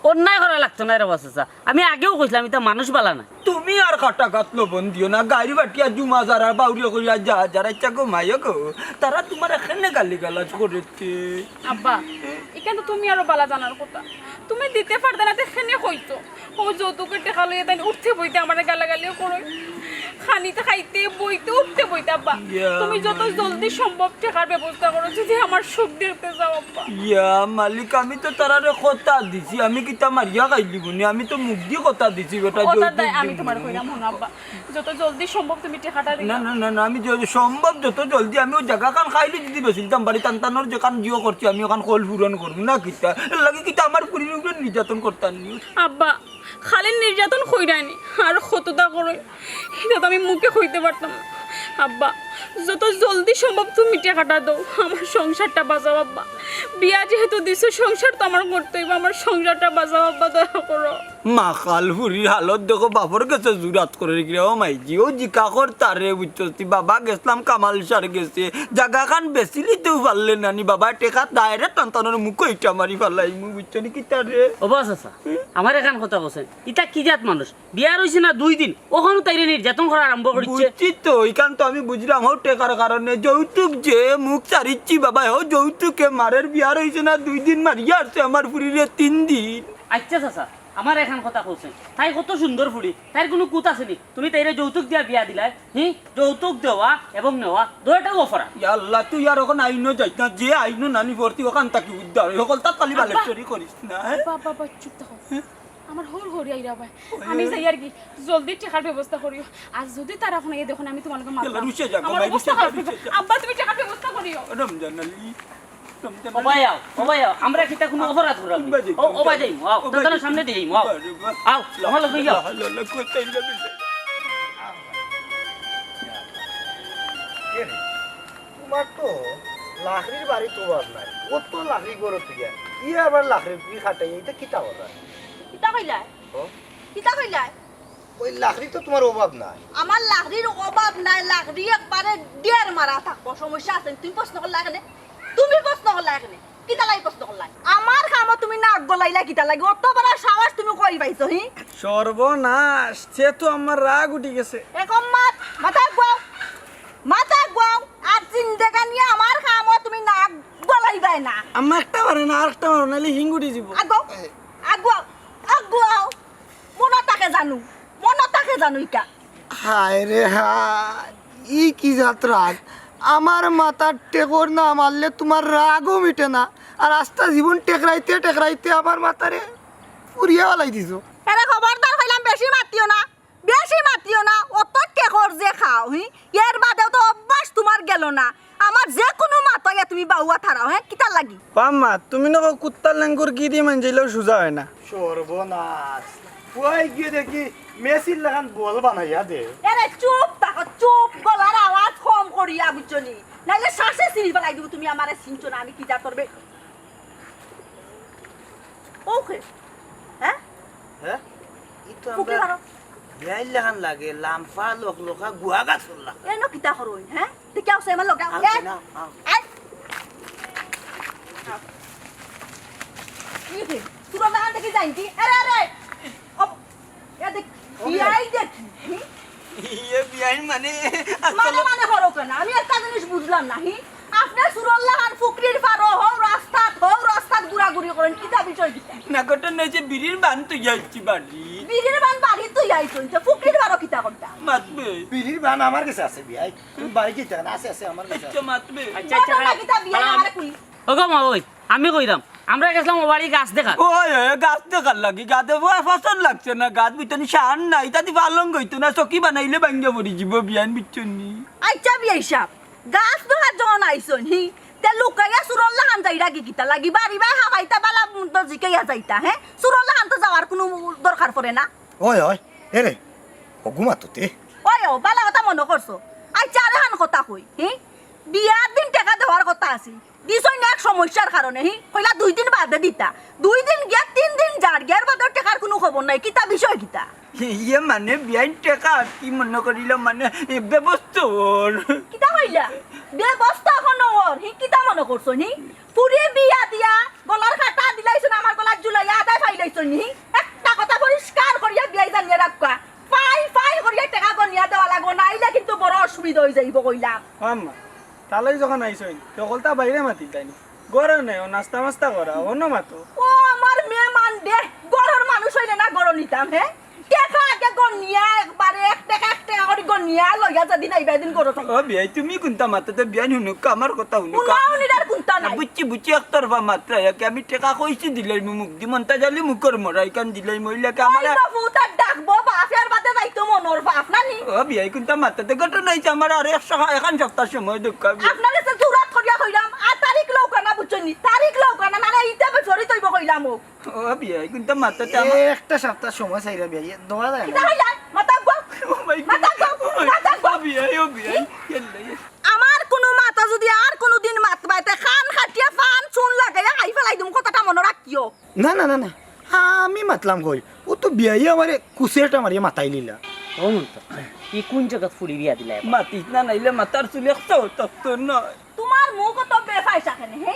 অন্যায় করা লাগতো না রে বাচ্চা আমি আগেও কইছিলাম এটা মানুষ বালা না তুমি আর কাটা কাটলো বন্দিও না গাড়ি বাটিয়া জুমা যারা বাউরিয়া করিয়া যারা ইচ্ছা গো মাইয়া গো তারা তোমার এখানে গালিগালাজ করেছে আব্বা এখানে তুমি আরো বালা জানার কথা তুমি দিতে পারতে না দেখেনে কইতো ও যৌতুকে টেকা লইয়া তাই উঠতে বইতে আমার গালাগালিও করো খানিতে খাইতে বইতে উঠতে বইতে আব্বা তুমি যত জলদি সম্ভব টাকার ব্যবস্থা করো যদি আমার সুখ দেখতে যাও আব্বা ইয়া মালিক আমি তো তারারে কথা দিছি আমি কিতা মারিয়া খাইলি বনি আমি তো মুখ দিয়ে কথা দিছি বেটা আমি তোমার কইরা মন আব্বা যত জলদি সম্ভব তুমি টাকাটা দিও না আমি সম্ভব যত জলদি আমি ওই জায়গা কান খাইলি যদি বেছিলতাম বাড়ি টানটানোর যেখান জিও করছি আমি ওখান কল পূরণ করবো না কিতা লাগে কিতা আমার পুরীর উপরে নির্যাতন করতাম আব্বা খালি নির্যাতন কইরানি আর কতটা করো এটা তো আমি মুখে কইতে পারতাম না আব্বা যত জলদি সম্ভব তুমি টাকাটা দাও আমার সংসারটা বাঁচাও আব্বা বিয়া যেহেতু দিছো সংসার তো আমার করতে হইব আমার সংসারটা বাঁচাও আব্বা দয়া করো মাখাল হুরির হালত দেখো বাপর গেছে জুরাত করে রেখে ও মাইজি ও জিকা কর তারে বুঝছি বাবা গেছিলাম কামাল সার গেছে জাগা খান বেশি লিতেও পারলে নানি বাবা টেকা দায়রে টানটানোর মুখ ইটা মারি ফেলাই মু বুঝছো নি কি তারে ও বাস আছে আমার এখান কথা বলছেন ইটা কি জাত মানুষ বিয়ার হইছে না 2 দিন ওখানে তাইরে নির্যাতন করা আরম্ভ করিছে বুঝছি তো ওইখান তো আমি বুঝলাম ও টেকার কারণে যৌতুক যে মুখ চারিচ্ছি বাবা ও যৌতুকে মারের বিয়ার হইছে না 2 দিন মারিয়া আসছে আমার পুরীরে 3 দিন আচ্ছা চাচা আমার এখন কথা বলছেন তাই কত সুন্দর ফুড়ি তাই কোনো কুত আছে নি তুমি তাইরে যৌতুক দিয়া বিয়া দিলাই যৌতুক দেওয়া এবং নেওয়া দুইটাও অফার আল্লাহ তুই আর ওখানে আইনো যাইস না যে আইনো নানি ভর্তি ওখান তাকে উদ্ধার সকল তা কালি বালেশ্বরী করিস না বাবা চুপ থাকো আমার হোর হরি আইরা ভাই আমি যাই আর কি জলদি টাকার ব্যবস্থা করিও আর যদি তারা এখন এই দেখুন আমি তোমাকে মারলাম রুশে যা আমার অবস্থা খারাপ হয়ে যাবে। আব্বা তুমি টাকার ব্যবস্থা করিও রমজান আলী ও ভাই আমরা কিতা কোনো অপরাধ করলাম ও ভাই যাই আও তোদের সামনে দিয়ে যাই আও আমার লগে যাও তোমার তো লাকড়ির বাড়ি তো অভাব নাই কত লাকড়ি গড়ে তুই ই আবার লাকড়ির কি খাটাই এটা কিতা কথা কিতা কইলাই কিতা কইলাই ওই লাকড়ি তো তোমার অভাব নাই আমার লাকড়ির অভাব নাই লাকড়ি একবারে ডের মারা থাকবো সমস্যা আছে তুমি প্রশ্ন করলা এখানে তুমি প্রশ্ন করলা এখানে কিতা লাই প্রশ্ন করলাই আমার কামত তুমি নাক গলাইলা কিতা লাগি অত বড় সাহস তুমি কই পাইছো হি সর্বনাশ সে তো আমার রাগ উঠে গেছে এরকম মাথা গাও আর জিন্দেগা নিয়ে আমার কামত তুমি নাক গলাইবাই না আমার একটা মারে না আরেকটা মারো নাহলে হিঙ্গুটি যাব আগুয়াও মনত তাকে জানু ইকা হায় রে হায় ই কি জাত রাগ আমার মাথার টেকর না মারলে তোমার রাগও মিটে না আর আস্তা জীবন টেকরাইতে আমার মাথারে পুরিয়া ওলাই দিছো এরে খবরদার হইলাম বেশি মাতিও না অত টেকর যে খাও এর বাদেও তো অভ্যাস তোমার গেল না আমার যে কোনো মাথায় তুমি বাউয়া থারাও কিতা লাগি পাম্মা তুমি না কুত্তার ল্যাঙ্গুর কি দিয়ে মানজিলেও সোজা হয় না সর্বনাশ পুয়াই গিয়ে দেখি মেসির লাগান বল বানাইয়া দে এরে চুপ গলার আওয়াজ কম করিয়া বুঝছনি নাইলে শ্বাসে সিঁড়ি ফেলাই দিব তুমি আমারে চিনছো না আমি কি যা করবে ওকে হ্যাঁ হ্যাঁ ই তো ফুকলি আমরা মারো ইয়াই লাগান লাগে লাম্পা লোকা গুয়া গাছ লা এ ন কিতা করই হ্যাঁ দেখি আছে আমার লগা আও না আও আই কি রে তুই না দেখি যাই কি আরে এ দেখ বিয়াই দেখি ইয়ে বিয়াইন মানে মানে করো কেন আমি একটা জিনিস বুঝলাম না আপনি সুরল্লাহ খান ফুকরির পারো হও রাস্তাত ঘুরাঘুরি করেন কিতা বিষয় কিতা না ঘটনা হয়েছে বিড়ির বান তুই যাচ্ছি বাড়ি বিড়ির বান বাড়ি তুই আইছন ফুকরির পারো কিতা করতা মাতবে বিড়ির বান আমার কাছে আছে বিয়াই তুমি বাড়ি কি জানা আছে আমার কাছে আচ্ছা মাতবে আচ্ছা ঘটনা কিতা বিয়া আমারে কই ওগো মা ওই আমি কইরাম আমরা গেছিলাম ও বাড়ি গাছ দেখা ওই গাছ দেখার লাগি গাছে ফসল লাগছে না গাছ বিতনি শান নাই তাতে পালং গইতো না চকি বানাইলে ভাঙ্গা পড়ি যাব বিয়ান বিচনি আচ্ছা বিয়াই সাহেব গাছ দোহার যখন আইছন তে লুকাইয়া সুরল্লাহ খান যাইরা কি কিতা লাগি বাড়ি বাই হাবাইতা বালা তো জিকাইয়া যাইতা সুরল্লাহ খান তো যাওয়ার কোনো দরকার পড়ে না ওই এরে অগুমা তোতে ওই বালা কথা মনে করছো আচ্ছা আর হান কথা কই বিয়ার দিন টাকা দেওয়ার কথা আছে দিছই না এক সমস্যার কারণে কইলা 2 দিন বাদে দিতা 2 দিন গিয়া 3 দিন যার গিয়ার বাদে টাকার কোনো খবর নাই কিতা বিষয় কিতা ইয়ে মানে বিয়ান টাকা কি মনে করিল মানে ব্যবস্থা ওর কিতা কইলা ব্যবস্থা কোন ওর কিতা মনে করছো পুরি বিয়া দিয়া গলার কাটা দিলাইছন আমার গলার জুলাইয়া আদায় ফাইলাইছন একটা কথা পরিষ্কার করিয়া বিয়াই জানিয়ে রাখবা ফাই করিয়া টাকা গনিয়া দেওয়া লাগবো নাইলে কিন্তু বড় অসুবিধা হয়ে যাইব কইলাম পাম্মা তালাই যখন আইসইন তখনটা বাইরে মাতি তাইনি গড় নেই ও নাস্তা মাস্তা করা অন্য মাতো ও আমার মেহমান দে গড়র মানুষ হইলে না গড় নিতাম টাকা আগে গনিয়া একবারে 1 টাকা করে গনিয়া লইয়া যেদিন আইবা দিন গড় থাকি ও বিয়াই তুমি কোনটা মাত্রাতে বিয়ান হুনুক আমার কথা হুনুক উনাউনিদার কোনটা নাই বুঝছি একতরফা মাত্রা একে আমি টাকা কইছি দিলাই মুখ দি মনটা জালি মুখর মরাই কান দিলাই মহিলাকে আমার আমার বাবুটা ডাকবো বাফের বাদে যাইতো মনর বাপ না নি ও বিয়াই কোনটা মাত্রাতে ঘটনা হইছে আমার আর এখন সপ্তাহ সময় দুঃখ আপনারে সে জুরাত করিয়া কইলাম আর তারিখ লৌকানা বুঝছনি তারিখ লৌকানা মানে ইটা বেচরি তইব কইলাম ও বিয়াই কোনটা মাত্রাতে একটা সপ্তাহ সময় চাইরা বিয়াই দোয়া যায় কিটা কইলা মাতা গো মাতা গো বিয়াই ও বিয়াই আমার কোনো মাথা যদি আর কোনো দিন মাতবাইতে খান খাটিয়া ফান চুন লাগাইয়া খাই ফেলাই দিম কথাটা মনে রাখিও না আমি মাতলাম কই ও তো বিয়াই আমারে কুসেটা মারিয়া মাথায় লিলা ও মন্তা ই কোন জায়গা ফুড়ি বিয়া দিলা মাতিস না নাইলে মাতার চুলি একটাও তত্ত্ব নয় তোমার মুখ তো বেফাইসা কেন হে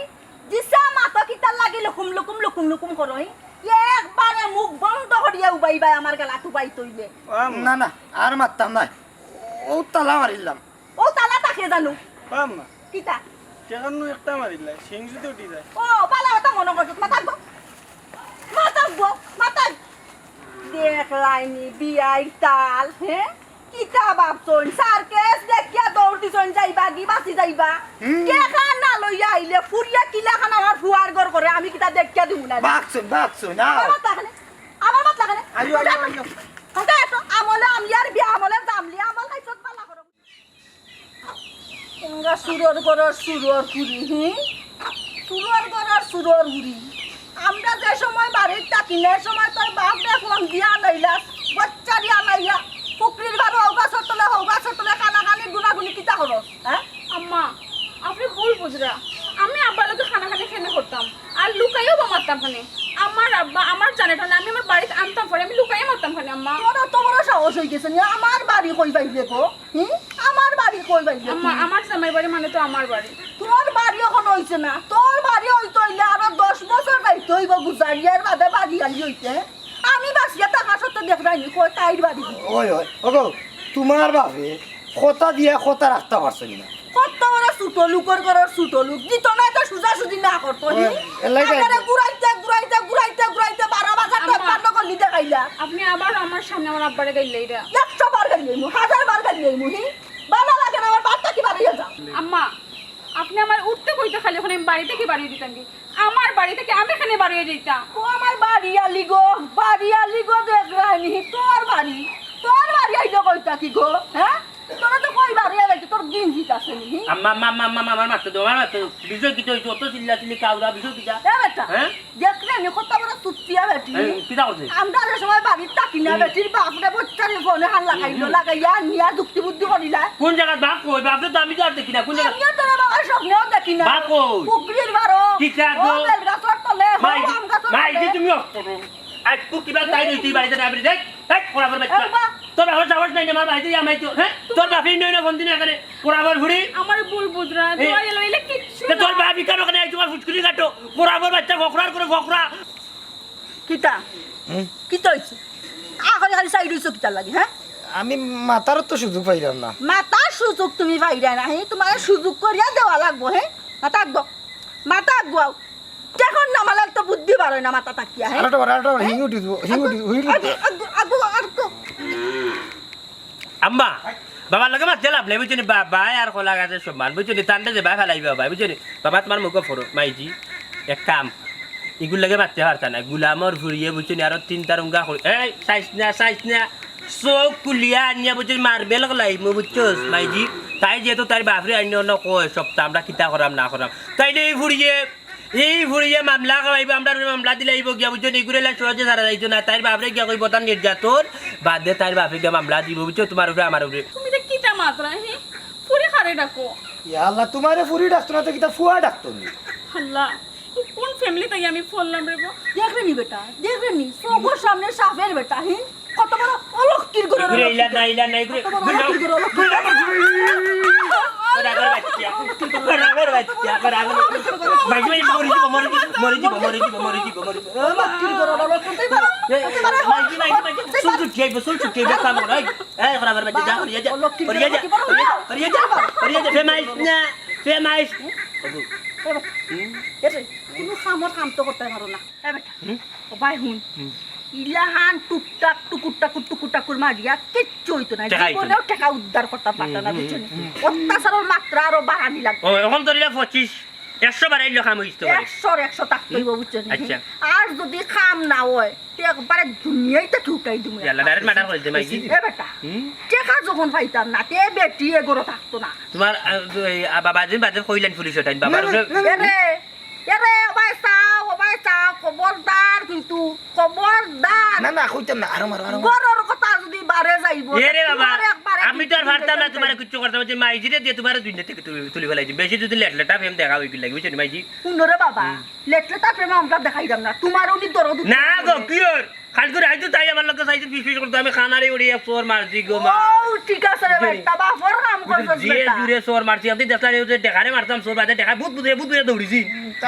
জিসা মাথা কিতার লাগি লুকুম লুকুম লুকুম লুকুম করো হে একবারে মুখ বন্ধ করিয়া উবাইবাই আমার গালা তুবাই তৈলে না না আর মারতাম না ও তালা মারিলাম ও তালা তাকে জানো আম্মা কিতা কেন একটা মারিলা সিং যদি উঠি যায় ও পালা কথা মনে করছো মাথা দেখলাইনি বিয়াই তাল হে কিতা ভাবছন সার্কেস দেখিয়া দৌড় দিছন যাইবা কি বাসি যাইবা কেখা না লইয়া আইলে ফুরিয়া কিলা খান আমার ফুয়ার ঘর করে আমি কিতা দেখিয়া দিমু না বাকছুন না আমার মাত লাগানে আইও কথা এত আমলে আমিয়ার বিয়া আমলে জামলি আমল খাইছত পালা করব এঙ্গা সুরর ঘরের সুরর পুরি হি সুরর ঘরের সুরর পুরি আমরা যে সময় বাড়ির থাকি না সময় তোর বাপ দেখলাম বিয়া লাইলা বাচ্চা দিয়া লাইয়া পুকুরির ঘর হৌগা সতলে খানাখানি গুনাগুনি কিতা করো হ্যাঁ আম্মা আপনি ভুল বুঝরা আমি আব্বার লোকে খানাখানি খেনে করতাম আর লুকাইও বা মারতাম খানে আমার আব্বা আমার জানে না আমি আমার বাড়িতে আনতাম পরে আমি লুকাইও মারতাম খানে আম্মা তোর তো বড় সাহস হয়ে গেছে আমার বাড়ি কই পাইবে গো আমার বাড়ি কই পাইবে আম্মা আমার জামাই বাড়ি মানে তো আমার বাড়ি তোর বাড়ি এখন হইছে না তোর বাড়ি হইতে হইলে আরো 10 বছর যাইতে হইব গুজারিয়ার বাদে বাড়ি আলি হইতে আমি বাসিয়া টাকা সত্য দেখরাইনি কই তাইর বাড়ি ওই ওগো তোমার বাপে কথা দিয়া কথা রাখতে পারছো না কত বড় ছোট লুকর ঘরের ছোট লুক দিত না তো সুজা সুজি না করতো ঘুরাইতে 12 বাজার টাকা করলি দেখাইলা আপনি আবার আমার সামনে আমার আব্বারে গাইলে এটা 100 বার গালি মু 1000 বার গালি মু ভালো লাগে না আমার বাচ্চা কি বাড়িয়ে যা আম্মা আপনি আমার উঠতে কইতে খালি ওখানে আমি বাড়ি থেকে বাড়িয়ে দিতাম কি আমার বাড়ি থেকে আমি এখানে বাড়িয়ে দিতাম ও আমার বাড়ি আলি গো দেখরানি তোর বাড়ি আইলো কইতা কি গো হ্যাঁ তোরা তো কই বাড়ি আইলো তোর দিন জিতাছে নি আম্মা আমার মারতে দাও বিষয় কিছু হইছে অত চিল্লাচিল্লি কাউরা বিষয় কিটা এ বেটা হ্যাঁ দেখরানি কত বড় সুতিয়া বেটি কিটা করছে আমরা যে সময় বাড়ি থাকি না বেটির বাপরে বচ্চারে ফোনে হাল লাগাইয়া নিয়া যুক্তি বুদ্ধি করিলা কোন জায়গা বাপ কই বাপরে তো আমি তো আর দেখি না কোন জায়গা আমিও তোর বাবার স্বপ্নেও দেখি না বাপ কই পুকুরির বারো ঠিক আছে ও বেলগাছর তলে মাই তুমি আজ কু কিবা তাই নই তুই বাড়িতে না দেখ কোরাবার বাচ্চা তোর বাবার সাহস নাই আমার বাড়িতে আমাই তো হ্যাঁ তোর বাপই নই না কোন দিন এখানে কোরাবার ঘুরি আমার ভুল বুঝরা দোয়া এলাইলে কিচ্ছু তোর বাপই কেন ওখানে তোমার ফুটকুলি কাটো কোরাবার বাচ্চা ফকরার করে ফকরা কিতা কিতা হইছে আখরি খালি সাইড হইছো কিতা লাগি হ্যাঁ আমি মাতার তো সুযোগ পাইলাম না মাতার সুযোগ তুমি পাইরা না হে তোমার সুযোগ করিয়া দেওয়া লাগবো হে মাতা আগুয়াও যখন নামালে তো বুদ্ধি বাড়ে না মাথা তাকিয়া হে আরেকটা হিঙ্গুটি আম্মা বাবার লগে মারতে লাভ নাই বুঝছি বাবাই আর খোলা গাছে সমান বুঝছি টান্ডা যে বাই ফেলাইবে বাবা বুঝছি বাবা তোমার মুখ ফরো মাইজি এক কাম এগুলো লাগে মারতে পারতা না গুলামর ফুরিয়ে বুঝছি আরো 3টা রঙ্গা করি এই সাইজ না চোখ কুলিয়া আনিয়া বুঝছি মারবে লাগলাই মু বুঝছোস মাইজি তাই যেহেতু তার বাপরে আনি অন্য কয় সপ্তাহ আমরা কিতা করাম না করাম তাই এই ফুরিয়ে মামলা খাওয়াইব আমরা মামলা দিলে আইব গিয়া বুঝছো এগুলো সহজে সারা যাইতো না তার বাপরে গিয়া কইব তার নির্যাতন বাদ দিয়ে তার বাপরে গিয়া মামলা দিব বুঝছো তোমার উপরে আমার উপরে তুমি তো কিটা মাত্রা হে পুরি খারে ডাকো আল্লাহ তোমারে ফুরি ডাকতো না তো কিতা ফুয়া ডাকতো নি আল্লাহ কোন ফ্যামিলি থেকে আমি ফললাম রে দেখবেনি বেটা দেখবেনি সবর সামনে সাফের বেটা হে কত বড় অলক্ষীর গরু ঘুরে ইলা নাই ঘুরে বরাবর বাচ্চা মরি দিব অলক্ষীর গরু করতেই পারো সুল ছুটিয়ে কাম করে এই বরাবর বাচ্চা যা করিয়া যা ফেমাইস কোনো কাম তো করতে পারো না এ বেটা ও ভাই হুন ইলাহান টুকুর মারিয়া কিচ্ছু হইতো না জীবনেও টাকা উদ্ধার করতে পারত না বুঝছেন অত্যাচারের মাত্রা আরো বাড়ানি লাগবে এখন ধরিলা 25-100 বাড়াইলো কাম হইতো 100 থাকতে হইব বুঝছেন আর যদি কাম না হয় একবারে দুনিয়াইতে ঠুকাই দিমু ইয়ালা ডাইরেক্ট মার্ডার করে দে মাইজি এ বেটা টাকা যখন পাইতাম না তে বেটি এগোরো থাকতো না তোমার বাবাজিন বাজে কইলেন পুলিশ টাইম বাবার এরে ওবাই চাও খবরদার কিন্তু খবরদার না কইতাম না আরো মারো গরর কথা যদি বারে যাইব এরে বাবা আমি তো আর ভাবতাম না তোমার কিছু করতাম যে মাইজিরে দিয়ে তোমার দুনিয়া থেকে তুলি ফেলাই দিই বেশি যদি লেটলেটা ফেম দেখা হইকি লাগি বুঝছেন মাইজি শুনরে বাবা লেটলেটা প্রেম আমরা দেখাইতাম না তোমার উনি দরদ না গো কিওর খাল করে আইতো তাই আমার লোক চাইছে পিস করতে আমি খানারে উড়িয়ে চোর মারছি গো মা ও ঠিক আছে রে বেটা বাপর কাম করছস যে বেটা জুড়ে চোর মারছি আমি দেখলাম যে দেখারে মারতাম চোর বাদে দেখা ভূত বুদে দৌড়িছি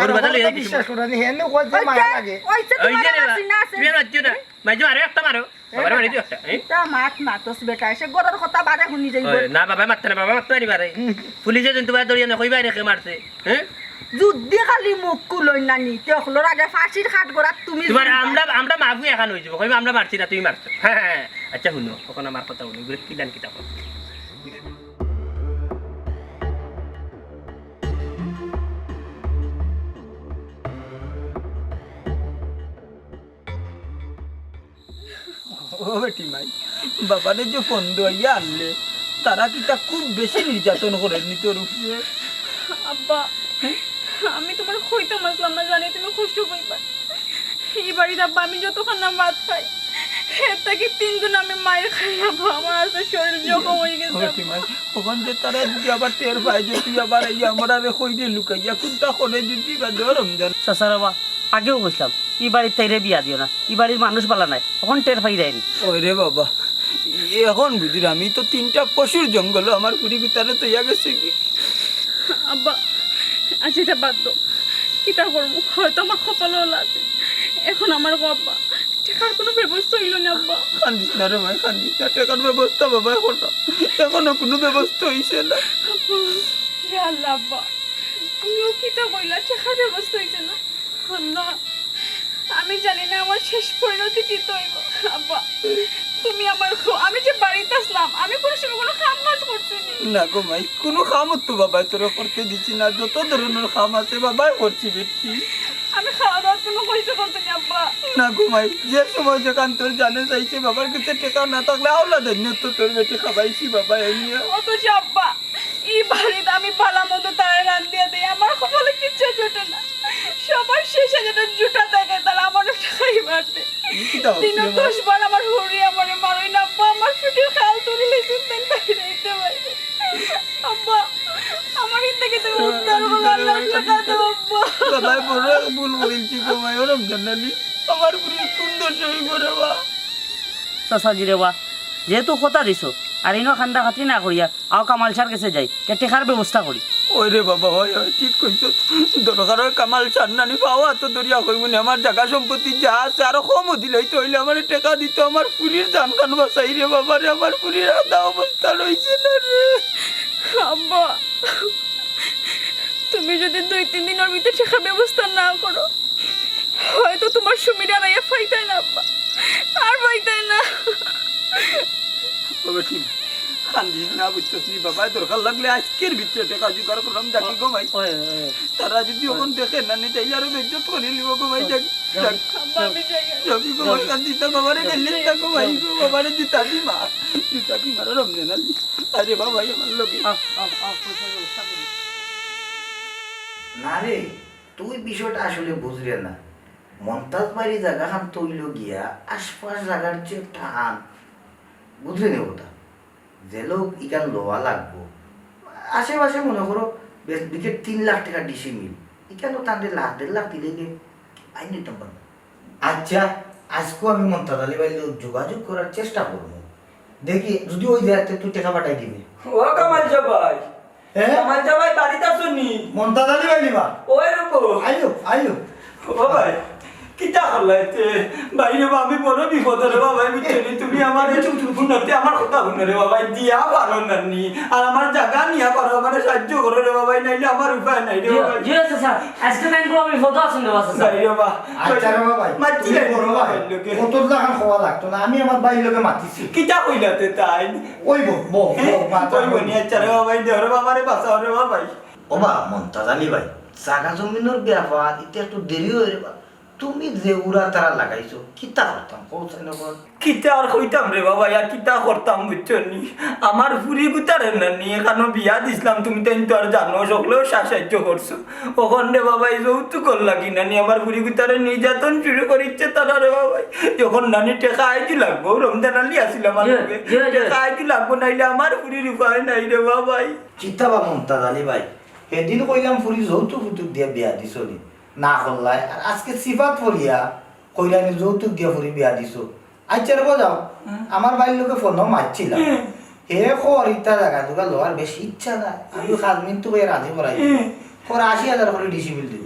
ওর বাদে লইয়া দিছি বিশ্বাস করেন হেন কই যে মায়া লাগে ওইছে ওই যে তোমার মাসি না আছে তুই মারছো না মাইজো আরে একটা মারো বাবা মারি দিও একটা তা মাতস বেটা এসে গরর কথা বারে শুনি যাইব না বাবা মারতে না বাবা মারতে পারি বারে পুলিশে জন্তু বাদ দড়িয়ে না কইবা রে কে মারছে হ্যাঁ যুদ্ধে খালি মুখ কুলই না নিতে হলোর আগে ফাঁসির খাট গড়াত তুমি তোমার আমরা মাফু এখন হয়ে যাবো কইবা আমরা মারছি না তুমি মারছো হ্যাঁ আচ্ছা শুনো ওখানে আমার কথা শুনো কি দান কিতাব ও বেটি মাই বাবারে যে ফোন দইয়া আনলে তারা কি তা খুব বেশি নির্যাতন করেনি তোর উপরে আব্বা আমি তোমার কইতাম আসলাম না জানি তুমি কষ্ট পাইবা এই বাড়িতে আব্বা আমি যতক্ষণ না ভাত খাই এর থেকে 3 দিন আমি মায়ের খাই আব্বা আমার আসলে শরীর জখম হয়ে গেছে বেটি মাই ওখান যে তারা যদি আবার টের পায় যে তুই আবার এই আমরা রে কই দিয়ে লুকাইয়া কোনটা করে যদি বা রমজান চাচা বাবা আগেও কইছিলাম এই বাড়ির তাইরে বিয়া দিও না এই বাড়ির মানুষ বালা নাই তখন টের পাই যায়নি ওই রে বাবা এখন বুঝি আমি তো 3টা পশুর জঙ্গল আমার পুরি ভিতরে তো ইয়া গেছে কি আব্বা আজ এটা বাদ দাও কিতা করবো হয়তো আমার কপালে ওলা আছে এখন আমার গো আব্বা টাকার কোনো ব্যবস্থা হইল না আব্বা কান্দিস না রে ভাই কান্দিস না টাকার ব্যবস্থা বাবা এখনো কোনো ব্যবস্থা হইছে না হে আল্লাহ আব্বা তুমিও কিতা কইলা টাকার ব্যবস্থা হইছে না আল্লাহ আমি জানি না আমার শেষ পরিণতি কি হইব আব্বা তুমি আমার আমি যে বাড়িতে আসলাম আমি কোনো সময় কোনো কাম কাজ করছি না গো মাই কোনো কাম তো বাবা তোর করতে দিচ্ছি না যত ধরনের কাম আছে বাবাই করছি বেটি আমি খাওয়া দাওয়ার কোনো কষ্ট করছি না আব্বা না গো মাই যে সময় যেখান তোর জানে চাইছে বাবার কাছে টাকা না থাকলে আওলা দেন তো তোর বেটি খাবাইছি বাবা এমনি অথচ আব্বা এই বাড়িতে আমি পালা মতো তারা রান্ধিয়া দিই আমার কপালে কিচ্ছু জোটে না সবার শেষে যেটা জুটা থাকে তারা আমার টাকাই মারতে দিন 10 বার আমার হরি আমার মারই না আব্বা আমার ছুটির খাল তুলি লেছেন তেন তাইতে ভাই আব্বা আমার থেকে তো উদ্ধার করে আল্লাহ টাকা দাও আব্বা বাবা বড় ভুল বলছি গো মাই রমজান আলী আমার পুরি সুন্দর সই করে বা চাচা জিরে বা যেহেতু কথা দিছো আর ইনো খান্দা খাতি না করিয়া আও কামাল সার কাছে যাই টেকার ব্যবস্থা করি ওই রে বাবা হয় ঠিক কইছ দরকার হয় কামাল সান্নানি পাওয়া তো দরিয়া কইব না আমার জায়গা সম্পত্তি যা আছে আরো কমও দিলেই তো হইলে আমার টাকা দিত আমার পুরীর জান খান বাঁচাই রে বাবা রে আমার পুরীর আদা অবস্থা রয়েছে না রে আব্বা তুমি যদি 2-3 দিনের ভিতরে টাকার ব্যবস্থা না করো হয়তো তোমার সুমিরা রাইয়া ফাইতাই না আব্বা আর ফাইতাই না বাবা ঠিক কান্দিস না বুঝছিস নি বাবা দরকার লাগলে আজকের ভিতরে টাকা জোগাড় করলাম জানি গো ভাই তারা যদি ওখান দেখে না নি তাইলে আরো বেজ্জত করে নিব গো ভাই আব্বা আমি যাই রবি গো ভাই কান্দিস না বাবারে গেলে গো ভাই গো বাবারে জুতা দি মার রমজান আলী আরে বাবা আমার লগে না রে তুই বিষয়টা আসলে বুঝলি না মন্তাজ বাড়ি জায়গা খান তৈল গিয়া আশপাশ জায়গার যে টান বুঝলি নি ওটা যে লোক ইকান লোয়া লাগবো আশেপাশে মনে করো বিকে 3 লাখ টাকা ডিসি মিল ইকানো তাদের 1.5 লাখ দিলে গিয়ে আইন নিতাম পারবো আচ্ছা আজকেও আমি মন্তাজ আলী বাড়ি যোগাযোগ করার চেষ্টা করবো দেখি যদি ওই জায়গাতে তুই টাকা পাঠাই দিবি ও কামাল ভাই কামাল ভাই বাড়িতে আসুনি মন্তাজ আলী বাড়ি বা ওই রকম আইলো ও ভাই কিতা হলাইতে বাইরে আমি বড় বিপদে রে বাবা বুঝছেনি তুমি আমার শুনতে আমার কথা শুনে রে বাবা দিয়া পারো নানি আর আমার জায়গা নিয়া পারো আমার সাহায্য করো রে বাবা নাইলে আমার উপায় নাই রে বাবা জি চাচা আজকে টাইম করে আমি ফটো আছেন রে চাচা রে বাবা আচ্ছা রে বাবা মাটি রে বড় ভাই লোকে কত টাকা খাওয়া লাগতো না আমি আমার বাড়ির লোকে মাতিছি কিতা কইলাতে তাই ওই বো ওই বনি আচ্ছা রে বাবা দেহ রে বাবা রে বাঁচাও রে বাবা ওবা মন্তাজ আলী ভাই জাগা জমিনের ব্যাপার এটা একটু দেরি হয়ে রে তুমি যে উড়া তারা লাগাইছো কিতা করতাম পৌঁছানো পর কিতা আর কইতাম রে বাবা আর কিতা করতাম বুঝছনি আমার ফুরি গুতারে নানি এখানে বিয়া দিছিলাম তুমি তো আর জানো সকলেও সাহায্য করছো ওখান রে বাবা এই যৌতুক লাগি নানি আমার ফুরি গুতারে নির্যাতন শুরু করিচ্ছে তারা রে বাবা যখন নানি টাকা আইতি লাগবো রমজান আলী আসিল আমার লগে টাকা আইতি লাগবো নাইলে আমার ফুরির উপায় নাই রে বাবা চিন্তা বা মমতাজ আলী ভাই সেদিন কইলাম ফুরি যৌতুক ফুতুক দিয়ে বিয়া দিছনি না করলাই আর আজকে সিফাত ফরিয়া কইরা আমি যৌতুক দিয়া ফুরি বিয়া দিছো আচ্ছা রে যাও আমার বাড়ির লোকে ফোনও মারছিলাম হে খর ইটা জায়গা দুগা লোয়ার বেশি ইচ্ছা নাই আমি খাজমিন তো রাজি করাই খর 80,000 করে ডিসি বিল দিই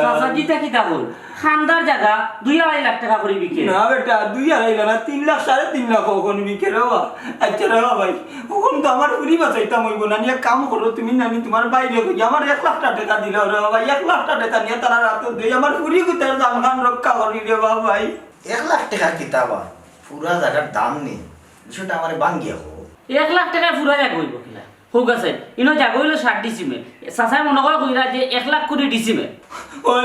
চাচা কিতা কিতা বল খান্দার জায়গা 2-2.5 লাখ টাকা করে বিকে না বেটা 2.5 না 3 লাখ 3.5 লাখ কখন বিকে রে বাবা আচ্ছা রে ভাই কখন তো আমার ফুরি বাঁচাইতাম হইব না নিয়ে কাম করো তুমি নানি তোমার বাইরে কই আমার 1 লাখ টাকা দিলাও রে বাবা 1 লাখ টাকা নিয়ে তারা রাত দেই আমার ফুরি কুতার দাম খান রক্ষা করি রে বাবা ভাই 1 লাখ টাকা কিতাবা পুরা জায়গার দাম নেই বিষয়টা আমার বাঙ্গিয়া হো 1 লাখ টাকা ফুরা জায়গা হইব কিলা হোক আছে ইনো জায়গা হইলো 60 ডিসিমেল চাচাই মনে করে কইরা যে 1 লাখ কোটি ডিসিমেল ওই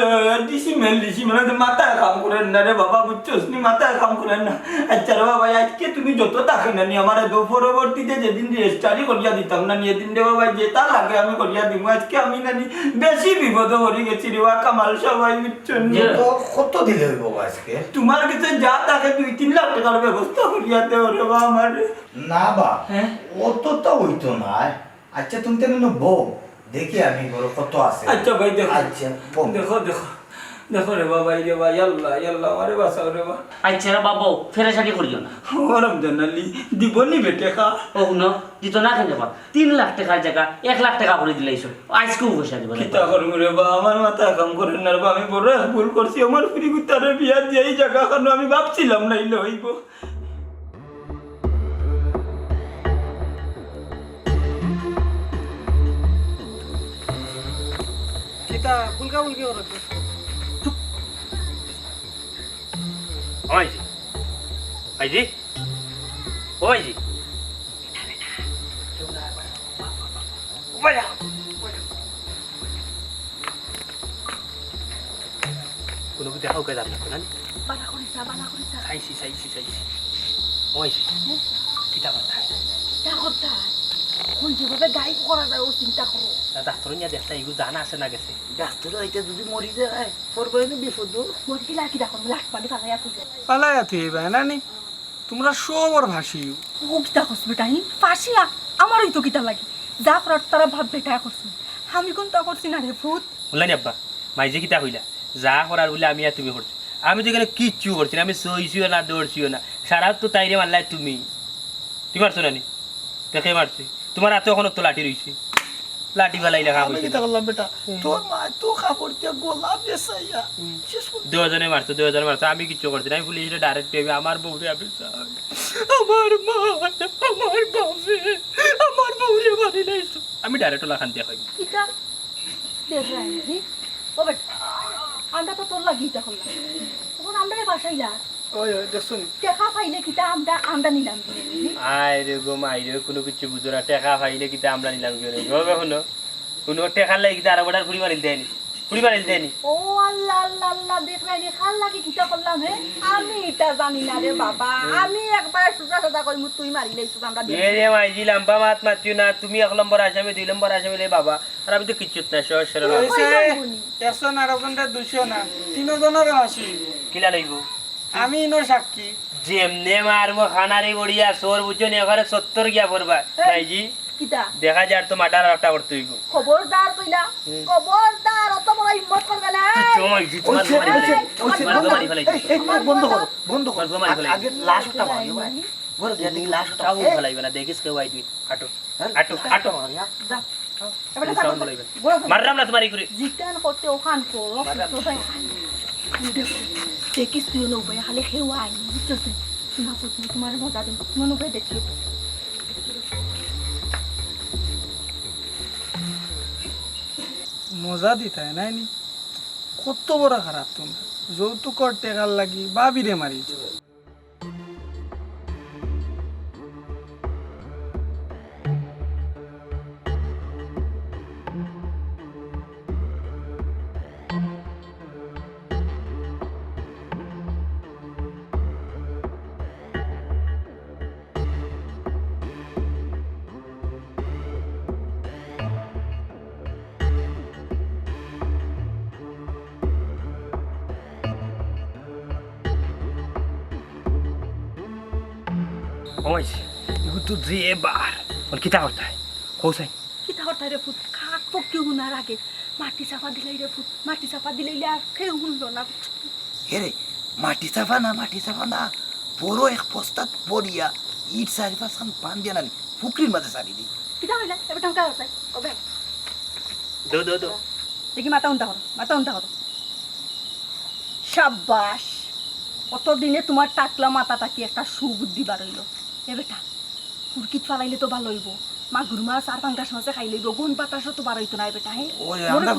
ডিসিমেল মাথায় কাম করেন না রে বাবা বুঝছস নি মাথায় কাম করেন না আচ্ছা রে বাবা আজকে তুমি যত টাকা না নি আমার পরবর্তীতে যেদিন রেজিস্ট্রি করিয়া দিতাম না নি এদিন রে বাবা যেটা লাগে আমি করিয়া দিব আজকে আমি নানি বেশি বিপদ হরি গেছি রে বাবা কামাল সবাই বুঝছন তো কত দিলে হইব আজকে তোমার কাছে যা টাকা 2-3 লাখ টাকার ব্যবস্থা করিয়া দেও রে বাবা আমার না বা অত তো হইতো না আচ্ছা তুমি তো বউ দেখি আমি বড় কত আছে আচ্ছা ভাই দেখো আচ্ছা দেখো দেখো দেখো রে বাবা রে বাবা আল্লাহ আরে বাসাও রে বাবা আচ্ছা রে বাবু ফেরাশানি করিও না রমজান আলী দিবনি বেটে খা ও হুনো দিত না কেন বাবা 3 লাখ টাকার জায়গা 1 লাখ টাকা করে দিলাইছো আজকেও পয়সা দিব কিতা করব রে বাবা আমার মাথা কাম করে না রে বাবা আমি বড় ভুল করছি আমার ফ্রি গুতারে বিয়া দিয়ে এই জায়গা কেন আমি ভাবছিলাম না ইলে হইব কিতা বুলকা বুলকি করছ আইজি আইজি ও আইজি কোনো কি দেখাও কে জানো না বালা করিছা চাইছি ও আইজি কিতা কথা তা কথা কোন যেভাবে গাইড করা যায় ও চিন্তা করো ডাক্তার নিয়ে দেখতা এগুলো জানা আছে না গেছে ডাক্তার আইতে যদি মরি যায় পরবে বিপদ মরকি লাগি দেখো লাখ পানি ফালাইয়া তুই পালায়া থিবা নানি তোমরা সবর ভাসি ও কিতা হসপিটাল ফাঁসিয়া আমারই তো কিতা লাগে যা করার তারা ভাব বেটা করছি আমি কোন তা করছি না রে ভূত বললেন আব্বা মাইজে কিতা কইলা যা করার বলে আমি আর তুমি করছো আমি তো এখানে কিচ্ছু করছি না আমি সইছিও না দৌড়ছিও না সারা তো তাইরে মারলাই তুমি মারছো নানি দেখে মারছি তোমার হাতে ওখানে তো লাঠি রইছে লাঠি ফেলাই লেখা আমি কিতা করলাম বেটা তোর মা তো কাপড় দিয়ে গোলাপ বেসাইয়া শেষ করে দুজনে মারছো আমি কিচ্ছু করছি না আমি পুলিশে ডাইরেক্ট পেয়ে আমার বউরে আমি চাই আমার মা আমার বাপে আমার বউরে মারি লাইছো আমি ডাইরেক্ট লাখান দিয়া খাই কিতা দেখ রাই ও বেটা আমরা তো তোর লাগি তা করলাম তখন আমরা বাসাইলা ওই দেখছো নি দেখা পাইলে কিতা আমরা নিলাম আয় রে গো মাই রে কোনো কিছু বুঝো না টাকা পাইলে কিতা আমরা নিলাম কেন গো কখনো কোনো টাকার লাগে কিতা আর বড়ার ফুড়ি মারিল দেয়নি ও আল্লাহ আল্লাহ আল্লাহ দেখ রাই খাল লাগি কিতা করলাম হে আমি এটা জানি না রে বাবা আমি একবার সুজা কই তুই মারি লাইছ আমরা এ রে মাইজি লম্বা মাত মাতিও না তুমি 1 নম্বর আসামি 2 নম্বর আসামি রে বাবা আর আমি তো কিচ্ছু না সহজ সরল হইছে 100 না রকমটা 200 না 3 জনের হাসি কিলা লইব আমি ইনো সাক্ষী যেমনে মারবো খানারে বড়িয়া সোর বুঝনি এখানে 70 গিয়া পড়বা মাইজি কিতা দেখা যার তো মাটার একটা করতে হইব খবরদার কইলা খবরদার অত বড় হিম্মত করবে না মাইজি তোমার মারি ফেলাই বন্ধ কর আগে লাশটা মারি ভাই বড় দিয়া দেখি লাশটা তাও ফেলাইবে না দেখিস কেউ আইবি আটো মারলাম না তোমারই করে জিকান করতে ওখান করো দেখিস তুই নৌবাই খালি খেওয়া আইনি বুঝছো না তুমি তোমার মজা দিন নৌবাই দেখি মজা দিতাই নাইনি কত বড় খারাপ তোমরা যৌতুকর টেকার লাগি বাবিরে মারিছ ওই এগু তো যে বার ওর কিতা করতে হয় কোসাই কিতা করতে রে ফুট খাক পকি হুনার আগে মাটি চাপা দিলাই রে ফুট মাটি চাপা দিলাইলে আর খেয়ে হুনলো না হেরে মাটি চাপা না বড় এক বস্তাত পড়িয়া ইট 4-5 খান পান দিয়া নানি পুকুরির মাঝে সারি দিই কিটা হইলা এবার টাকা আছে ওবে দো দেখি মাথা উন্টা করো শাবাশ কতদিনে তোমার টাকলা মাথাটা কি একটা সুবুদ্ধি বার হইলো এ বেটা কুরকিত ফালাইলে তো ভালো হইব মাগুর মাছ আর পাঙ্গাস মাছে খাই লইব গুণ বাতাসও তো বার হইতো না বেটা হ্যাঁ ওই আমরা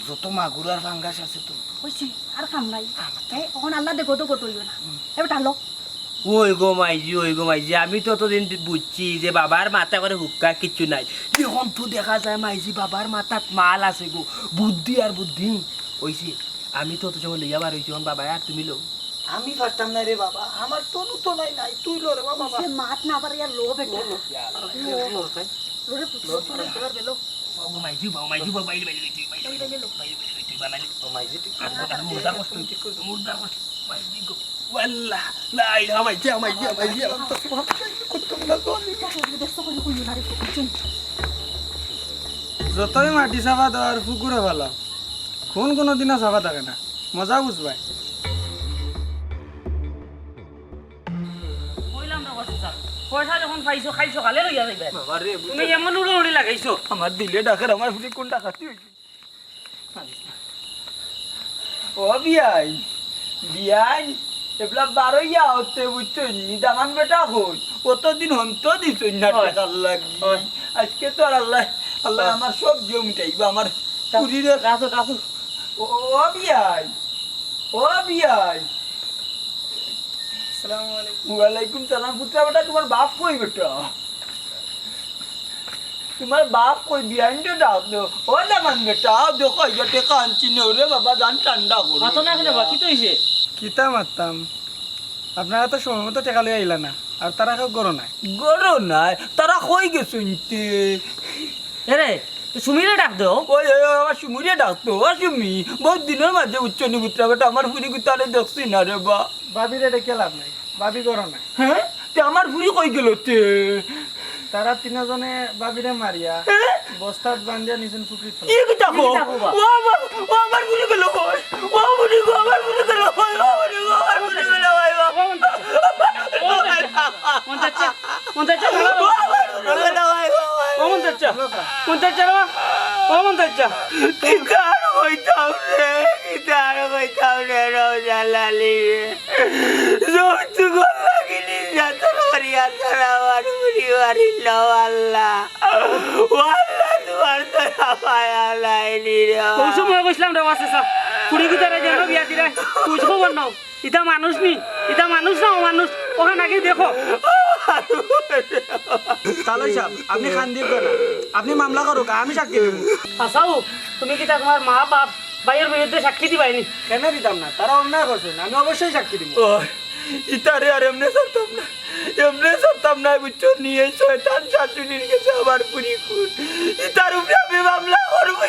যত মাগুর আর ফাঙ্গাস আছে তো হইছে আর কাম নাই এখন আল্লাহ দেখো তো কত হইব না এ বেটা লো ওই গো মাইজি আমি তো অতদিন বুঝছি যে বাবার মাথা করে হুক্কা কিচ্ছু নাই এখন তো দেখা যায় মাইজি বাবার মাথাত মাল আছে গো বুদ্ধি আর বুদ্ধি হইছে আমি তো অত সময় লইয়া বার হইছি এখন বাবা আর তুমি লো আমি পারতাম না রে বাবা আমার তনু তো নাই তুই লো রে বাবা সে মাত না পারে আর লো বেটা লো রে পুত্র তোরে তোর বেলো বাবু মাইজি বাইলে মাইজি ঠিক আর মুর্দা কষ্ট মাইজি গো ওয়াল্লাহ লা ইলাহা মাইজি যতই মাটি চাপা দেওয়ার পুকুরে ভালো কোনো দিনা চাপা থাকে না মজা বুঝবাই কইলাম না কথা স্যার পয়সা যখন পাইছো খাইছো খালে লইয়া যাইবে তুমি এমন উড়ি লাগাইছো আমার দিলে ডাকের আমার ফুলি কোন ডাকাতি হয়েছে ও বিয়াই এবলা বারইয়া হতে বুঝছো দামান বেটা হই কতদিন হন্ত দিছ না টাকার লাগি আজকে তো আর আল্লাহ আমার সব জমিটাইবা আমার পুরীরে রাখো ও বিয়াই আসসালামু আলাইকুম ওয়ালাইকুম সালাম পুত্রা বেটা তোমার বাপ কই বেটা তোমার বাপ কই বিয়াইন্ডে ডাক দো ও দামান বেটা দেখো এই টাকা আনছি নে রে বাবা জান ঠান্ডা করো মাথা না খেলে বাকি তো হইছে কিতা মারতাম আপনারা তো সময় মতো টেকা লইয়া আইলা না আর তারা কেউ গরো নাই গরো নাই তারা কই গেছো ইনতে এরে সুমিরে ডাক দাও ওই আমার সুমুরিয়া ডাকতো ও সুমি বহুত দিনের মাঝে উচ্চ নিগুত্রা বেটা আমার ফুরি গুতারে দেখছি না রে বা বাবিরে ডেকে লাভ নাই বাবি গরো নাই হ্যাঁ তে আমার ফুরি কই গেল তে তারা তিনজনে বাবিরে মারিয়া বস্তাত বান্ধিয়া নিছেন পুকুরি কি কথা কো ও আমার ফুরি গেল কই ও ফুরি গো আমার ফুরি গেল কই ও ফুরি গো আমার ফুরি গেল কই মন্তাজ কিতার হইতাম রে রোজাল আলী যৌতুক লাগিনি যাতর করিয়া তারা আমার পরিবারের আল্লাহ তোমার তো পায়া লাইনি রে ওই সময় বসলাম রে বাসে সব কুড়ি গিটারে যেন বিয়া দিলে তুই খবর নাও ইটা মানুষ না মানুষ ওখানে আগে দেখো তালই সাহেব আপনি খান দিয়ে না আপনি মামলা করুক আমি সাক্ষী দেব আসাও তুমি কি তোমার মা বাপ ভাইয়ের বিরুদ্ধে সাক্ষী দিবাইনি কেন দিতাম না তারা অন্যায় করছেন আমি অবশ্যই সাক্ষী দিব ইতারে আর এমনি সরতাম না বুঝছো নিয়ে শয়তান শাশুড়ির গেছে আমার পুরি খুন ইতার উপরে আমি মামলা করবো